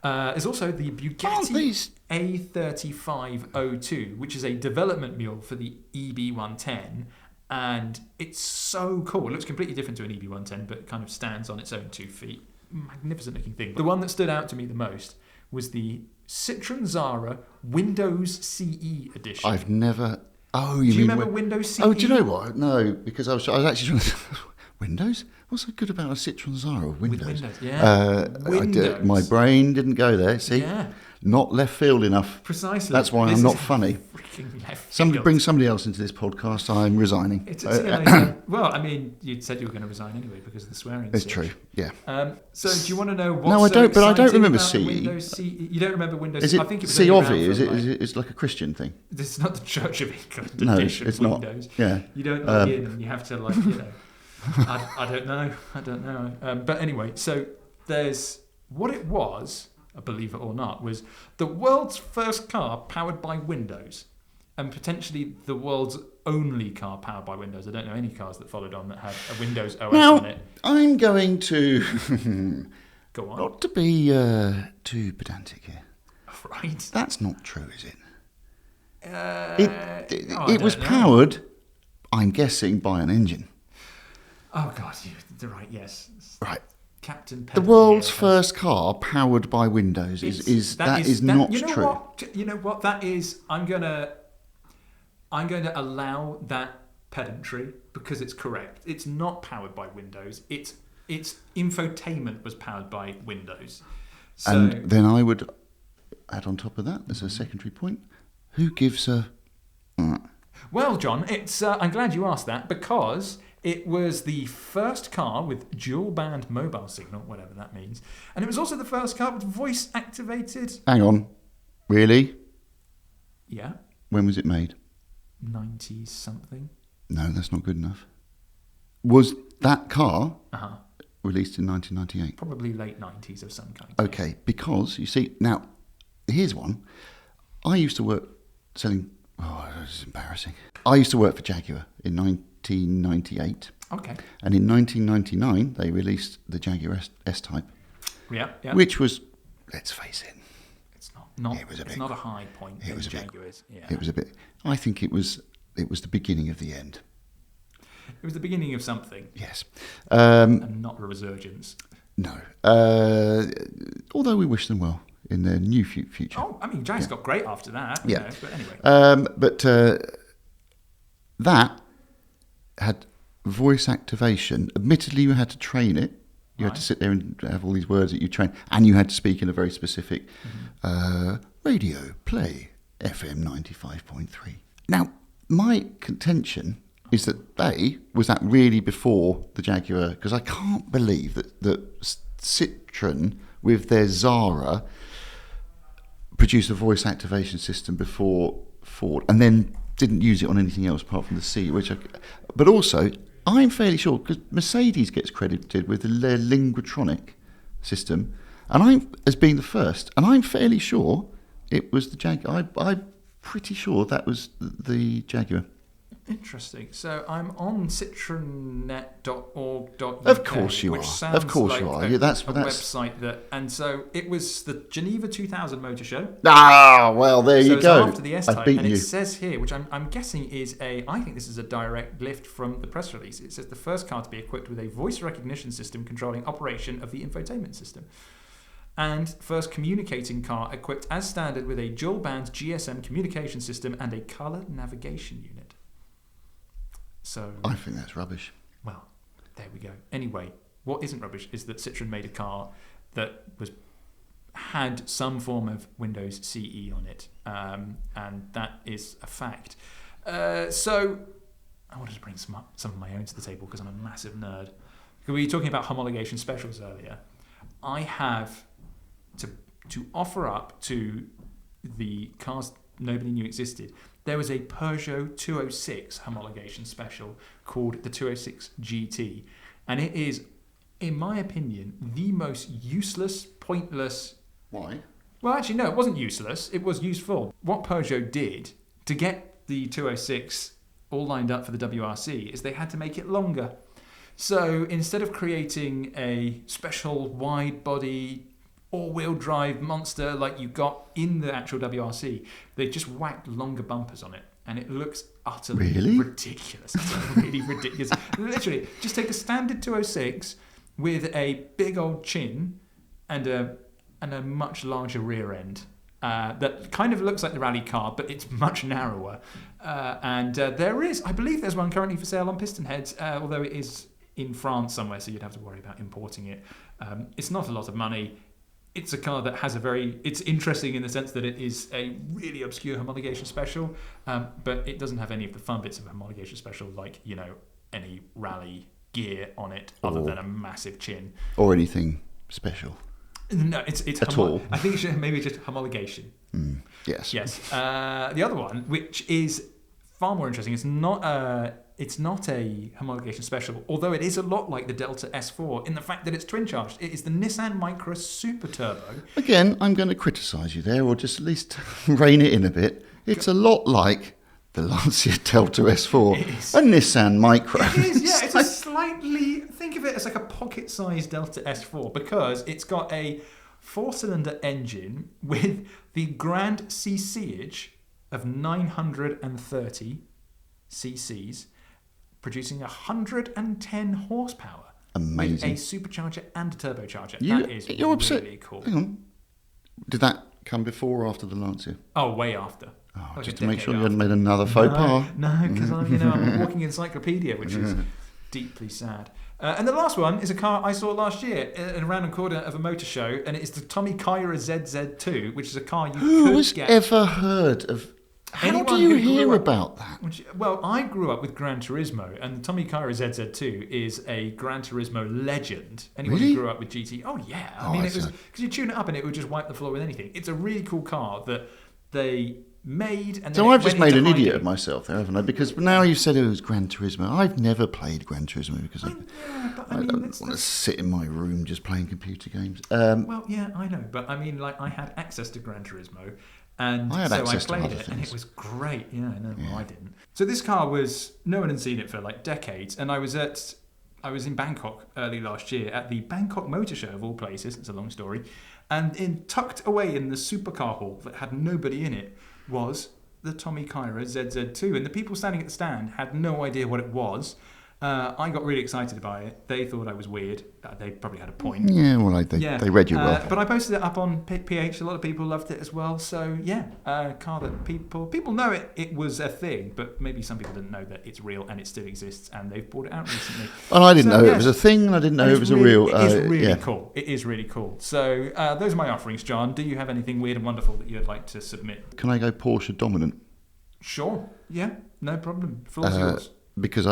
There's also the Bugatti A3502, which is a development mule for the EB110, and it's so cool. It looks completely different to an EB110, but kind of stands on its own 2 feet. Magnificent looking thing. The one that stood out to me the most was the Citroen Zara Windows CE edition. I've never... Oh, do you remember Windows CE? Oh, do you know what? No, because I was actually trying to... Windows? What's so good about a Citroen Zara with Windows? With Windows, yeah. Windows. My brain didn't go there, see? Yeah. Not left field enough. Precisely. That's why I'm not funny. Freaking left field. Somebody bring somebody else into this podcast. I'm resigning. Well, I mean, you said you were going to resign anyway because of the swearing. It's true. Yeah. So, do you want to know what? No, I don't. But I don't remember CE. Windows CE. You don't remember Windows? Is it I think it was COV? Is it like a Christian thing? This is not the Church of England No, edition it's Windows. not. Yeah. You don't log in. And you have to I don't know. But anyway, so there's what it was. Believe it or not, was the world's first car powered by Windows, and potentially the world's only car powered by Windows. I don't know any cars that followed on that had a Windows OS on it. I'm going to go on. Not to be too pedantic here. Right. That's not true, is it? It was powered, I'm guessing, by an engine. Oh God, you're right. Yes. Right. Captain the world's first car powered by Windows is not true. You know what that is? I'm going to allow that pedantry because it's correct. It's not powered by Windows. It's its infotainment was powered by Windows. So, and then I would add on top of that, as a secondary point, who gives a... Well, John, I'm glad you asked that, because it was the first car with dual-band mobile signal, whatever that means, and it was also the first car with voice-activated... Hang on. Really? Yeah. When was it made? 90-something. No, that's not good enough. Was that car released in 1998? Probably late 90s of some kind. Okay, because, you see, now, here's one. I used to work selling... Oh, this is embarrassing. I used to work for Jaguar in 1998. Okay. And in 1999, they released the Jaguar S-Type. Yeah. Which was, let's face it, it's not a high point in Jaguars. Yeah. It was a bit... I think it was the beginning of the end. It was the beginning of something. Yes. And not a resurgence. No. Although we wish them well in their new future. Oh, I mean, Jags got great after that. Yeah. You know, but anyway. That had voice activation. Admittedly, you had to train it. You had to sit there and have all these words that you train. And you had to speak in a very specific radio play, FM 95.3. Now, my contention is that was that really before the Jaguar? Because I can't believe that Citroën, with their Zara, produced a voice activation system before Ford, and then didn't use it on anything else apart from the C. But also, I'm fairly sure, because Mercedes gets credited with their Linguatronic system, and as being the first, and I'm fairly sure it was the Jaguar. I'm pretty sure that was the Jaguar. Interesting. So I'm on citroennet.org.uk. Of course you which are. Sounds of course like you are. That's a website that, and so it was the Geneva 2000 Motor Show. Ah, well, there you go. After the S-Type, and it says here, which I'm guessing I think this is a direct lift from the press release. It says the first car to be equipped with a voice recognition system controlling operation of the infotainment system. And first communicating car equipped as standard with a dual-band GSM communication system and a colour navigation unit. So I think that's rubbish. Well, there we go. Anyway, what isn't rubbish is that Citroën made a car that had some form of Windows CE on it, and that is a fact. So I wanted to bring some of my own to the table because I'm a massive nerd. We were talking about homologation specials earlier. I have to offer up to the cars nobody knew existed. There was a Peugeot 206 homologation special called the 206 GT, and it is, in my opinion, the most useless, pointless... Why? Well, actually, no, it wasn't useless. It was useful. What Peugeot did to get the 206 all lined up for the WRC is they had to make it longer. So instead of creating a special wide-body all-wheel drive monster like you got in the actual WRC, they just whacked longer bumpers on it, and it looks utterly ridiculous. It's really ridiculous. Literally, just take a standard 206 with a big old chin and a much larger rear end that kind of looks like the rally car, but it's much narrower. And I believe there's one currently for sale on PistonHeads, although it is in France somewhere, so you'd have to worry about importing it. It's not a lot of money. It's a car that has it's interesting in the sense that it is a really obscure homologation special, but it doesn't have any of the fun bits of a homologation special, like, any rally gear on it other than a massive chin. Or anything special. No, it's at all. I think it should maybe just homologation. Yes. Yes. The other one, which is far more interesting, it's not a homologation special, although it is a lot like the Delta S4 in the fact that it's twin-charged. It is the Nissan Micra Super Turbo. Again, I'm going to criticise you there, or just at least rein it in a bit. It's a lot like the Lancia Delta S4, a Nissan Micra. It is, yeah. It's a slightly... Think of it as like a pocket-sized Delta S4 because it's got a 4-cylinder engine with the grand ccage of 930 cc's, producing 110 horsepower. Amazing. With a supercharger and a turbocharger. That is really cool. Hang on. Did that come before or after the Lancia? Oh, way after. Oh, like just to make sure you hadn't made another faux pas. No, because I'm a walking encyclopedia, which is deeply sad. And the last one is a car I saw last year in a random corner of a motor show, and it's the Tommy Kyra ZZ2, which is a car you Who has could get. ever heard of... How Anyone do you who grew hear up- about that? Well, I grew up with Gran Turismo, and the Tommy Kyra ZZ2 is a Gran Turismo legend. Anyone Really? who grew up with GT, oh yeah, I Oh, mean I it was see. because you tune it up and it would just wipe the floor with anything. It's a really cool car that they made, and then So it I've just went made into an idiot hiding. of myself there, haven't I? Because now you said it was Gran Turismo. I've never played Gran Turismo because Yeah, but I I mean, don't that's- want to sit in my room just playing computer games. well, yeah, I know, but I mean, like, I had access to Gran Turismo, and I had so I access to played other it, and things. it was great. Yeah, no, well, I didn't. So this car was, no one had seen it for like decades, and I was in Bangkok early last year at the Bangkok Motor Show of all places. It's a long story, and tucked away in the supercar hall that had nobody in it was the Tommy Kyra ZZ2, and the people standing at the stand had no idea what it was. I got really excited by it. They thought I was weird. They probably had a point. Yeah, well, they read you well. But I posted it up on PH. A lot of people loved it as well. So yeah, a car that people know it was a thing, but maybe some people didn't know that it's real and it still exists, and they've brought it out recently. And I didn't know yes. it was a thing, and I didn't know And it it's was a real... It is really yeah. cool. It is really cool. So those are my offerings, John. Do you have anything weird and wonderful that you'd like to submit? Can I go Porsche dominant? Sure. Yeah. No problem. Floor's yours. Because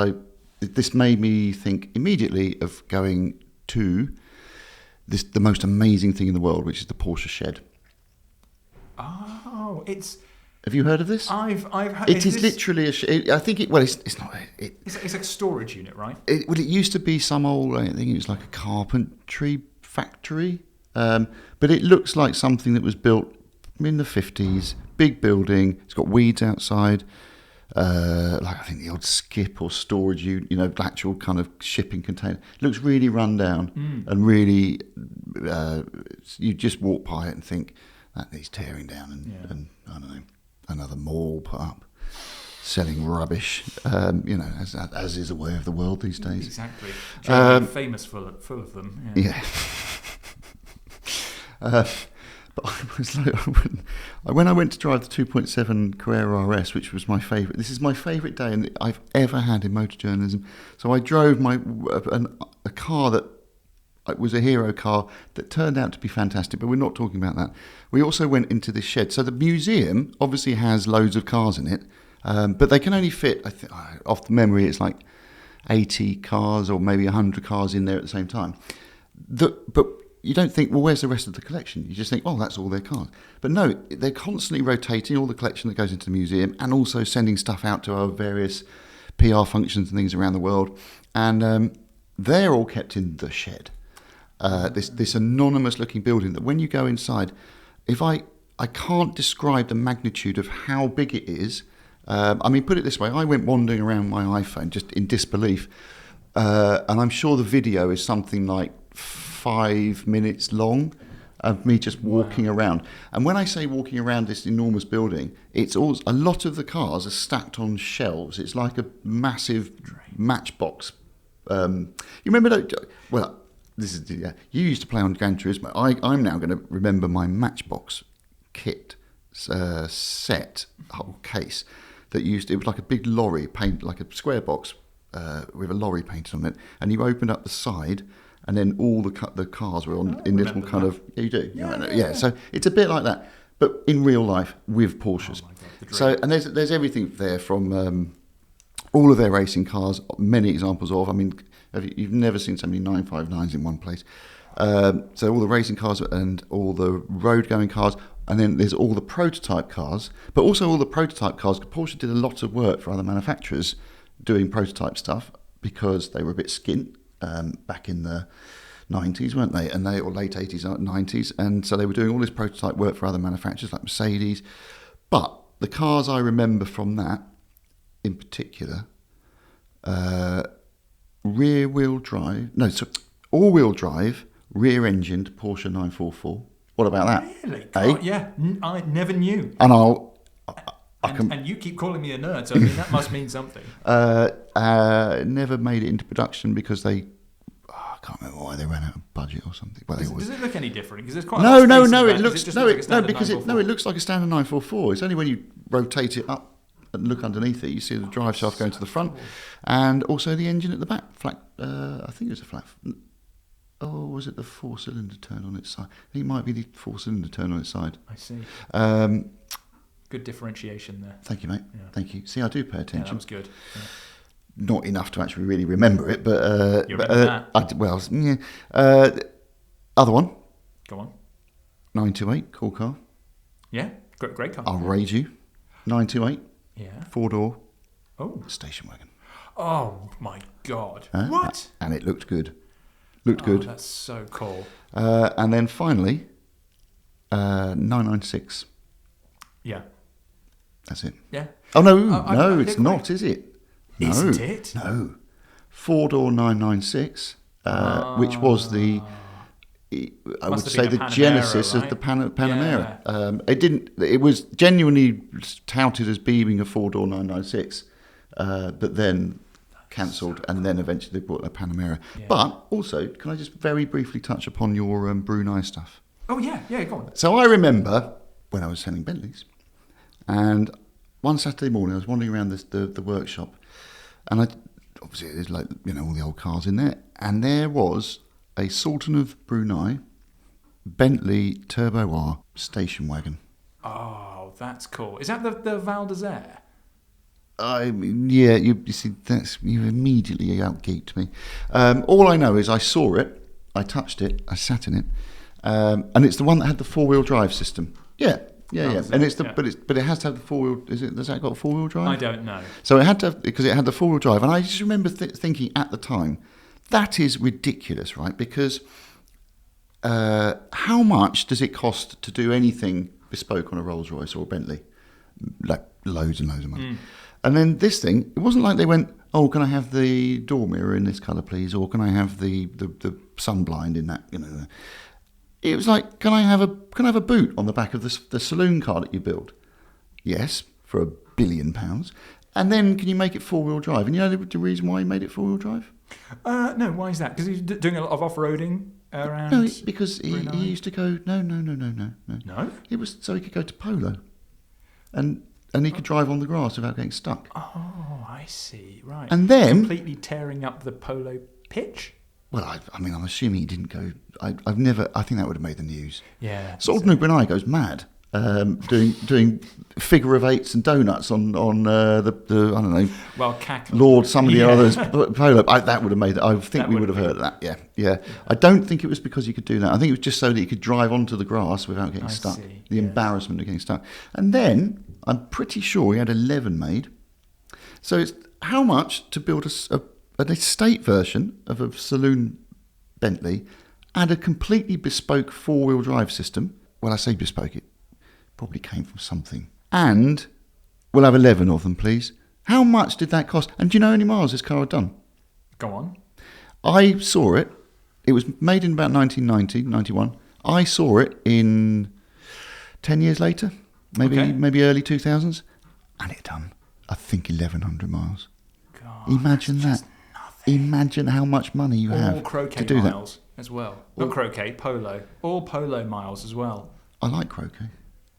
this made me think immediately of going to the most amazing thing in the world, which is the Porsche shed. Oh, it's. Have you heard of this? I've heard. It is literally a shed. I think it's not. It's like a storage unit, right? It used to be some old, I think it was like a carpentry factory. But it looks like something that was built in the 50s. Big building. It's got weeds outside. Like I think the old skip or storage unit, actual kind of shipping container. It looks really run down and really, you just walk by it and think that needs tearing down and I don't know, another mall put up, selling rubbish, as is the way of the world these days. Exactly. Germany, famous full of them. Yeah. But I was like, when I went to drive the 2.7 Carrera RS, which was my favourite. This is my favourite day I've ever had in motor journalism. So I drove a car that was a hero car that turned out to be fantastic, but we're not talking about that. We also went into this shed. So the museum obviously has loads of cars in it, but they can only fit, off the memory, it's like 80 cars or maybe 100 cars in there at the same time. But you don't think, well, where's the rest of the collection? You just think, oh, that's all their cars. But no, they're constantly rotating all the collection that goes into the museum and also sending stuff out to our various PR functions and things around the world. And they're all kept in the shed. This anonymous-looking building that when you go inside, I can't describe the magnitude of how big it is. Put it this way, I went wandering around my iPhone just in disbelief. And I'm sure the video is something like 5 minutes long of me just walking around. And when I say walking around this enormous building, it's a lot of the cars are stacked on shelves. It's like a massive matchbox. You remember that? Well, you used to play on Gran Turismo. I'm now going to remember my matchbox kit set whole case that it was like a big lorry paint, like a square box with a lorry painted on it, and you opened up the side. And then all the cars were in little kind of... Yeah, you do. Yeah. So it's a bit like that, but in real life with Porsches. Oh my God, and there's everything there from all of their racing cars, many examples of. I mean, you've never seen so many 959s in one place. So all the racing cars and all the road-going cars, and then there's all the prototype cars, but also all the prototype cars. Porsche did a lot of work for other manufacturers doing prototype stuff because they were a bit skint. Back in the 90s, weren't they? Or late 80s, 90s. And so they were doing all this prototype work for other manufacturers like Mercedes. But the cars I remember from that, in particular, all-wheel drive, rear-engined Porsche 944. What about that? Really? God, yeah. I never knew. And and you keep calling me a nerd, so I mean, that must mean something. Never made it into production because I can't remember why they ran out of budget or something. Well, does it look any different? Because there's quite a lot of space in the back. It looks like a standard 944. It looks like a standard 944. It's only when you rotate it up and look underneath it, you see the drive shaft going to the front, and also the engine at the back. I think it was a flat. Oh, was it the 4-cylinder turn on its side? I think it might be the 4-cylinder turn on its side. I see. Good differentiation there. Thank you, mate. Yeah. Thank you. See, I do pay attention. Yeah, that was good. Yeah. Not enough to actually really remember it, but... you remember that? Other one. Go on. 928, cool car. Yeah, great car. I'll raise you. 928. Yeah. 4-door. Oh. Station wagon. Oh, my God. What? And it looked good. Looked good. That's so cool. And then finally, 996. Yeah. That's it. Yeah. Oh, no, it's not, is it? No. Isn't it? No. 4-door 996, which was the... I would say the genesis of the Panamera. Yeah. It was genuinely touted as being a 4-door 996, but then cancelled, and then eventually they bought a Panamera. Yeah. But also, can I just very briefly touch upon your Brunei stuff? Oh yeah, go on. So I remember when I was selling Bentleys, and one Saturday morning I was wandering around the workshop, and obviously there's all the old cars in there, and there was a Sultan of Brunei Bentley Turbo R station wagon. Oh, that's cool. Is that the Val d'Isère? You see, you immediately out-geeked me. All I know is I saw it, I touched it, I sat in it, and it's the one that had the 4-wheel drive system. Yeah. And it's but it has to have the 4-wheel. Does that got a 4-wheel drive? I don't know. So it had to have, because it had the 4-wheel drive, and I just remember thinking at the time, that is ridiculous, right? Because how much does it cost to do anything bespoke on a Rolls Royce or a Bentley? Like loads and loads of money. And then this thing, it wasn't like they went, oh, can I have the door mirror in this colour, please? Or can I have the sun blind in that? It was like, can I have a boot on the back of the saloon car that you build? Yes, for £1 billion. And then can you make it 4-wheel drive? And you know the reason why he made it 4-wheel drive? No, why is that? Because he's doing a lot of off-roading around. No, because he used to go. No. No. It was so he could go to polo, and he could drive on the grass without getting stuck. Oh, I see. Right. And then completely tearing up the polo pitch. Well, I mean, I'm assuming he didn't go. I've never. I think that would have made the news. Yeah. Sultan of Brunei goes mad. Doing figure of eights and donuts on the I don't know. Well, Lord somebody or others polo. That would have made. I think we would have heard that. Yeah. I don't think it was because you could do that. I think it was just so that you could drive onto the grass without getting stuck. The embarrassment of getting stuck. And then I'm pretty sure he had 11 made. So it's how much to build an estate version of a saloon Bentley and a completely bespoke 4-wheel drive system. Well, I say bespoke, it probably came from something. And we'll have 11 of them, please. How much did that cost? And do you know how many miles this car had done? Go on. I saw it. It was made in about 1990, 91. I saw it in 10 years later, maybe early 2000s. And it done, I think, 1,100 miles. God, imagine that. Imagine how much money you have to do miles that. As well. Not croquet, polo. All polo miles as well. I like croquet.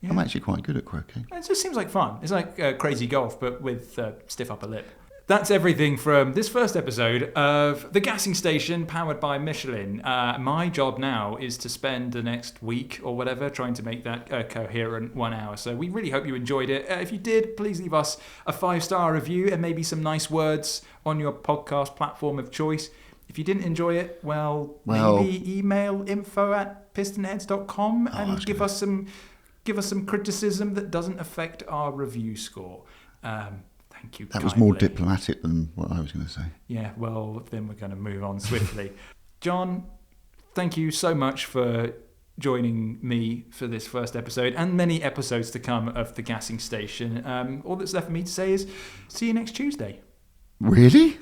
Yeah. I'm actually quite good at croquet. It just seems like fun. It's like crazy golf, but with stiff upper lip. That's everything from this first episode of The Gassing Station, powered by Michelin. My job now is to spend the next week or whatever trying to make that a coherent 1 hour. So we really hope you enjoyed it. If you did, please leave us a 5-star review and maybe some nice words on your podcast platform of choice. If you didn't enjoy it, well maybe email info@pistonheads.com and give us some criticism that doesn't affect our review score. Thank you. That was more diplomatic than what I was going to say. Yeah, well, then we're going to move on swiftly. John, thank you so much for joining me for this first episode and many episodes to come of The Gassing Station. All that's left for me to say is see you next Tuesday. Really?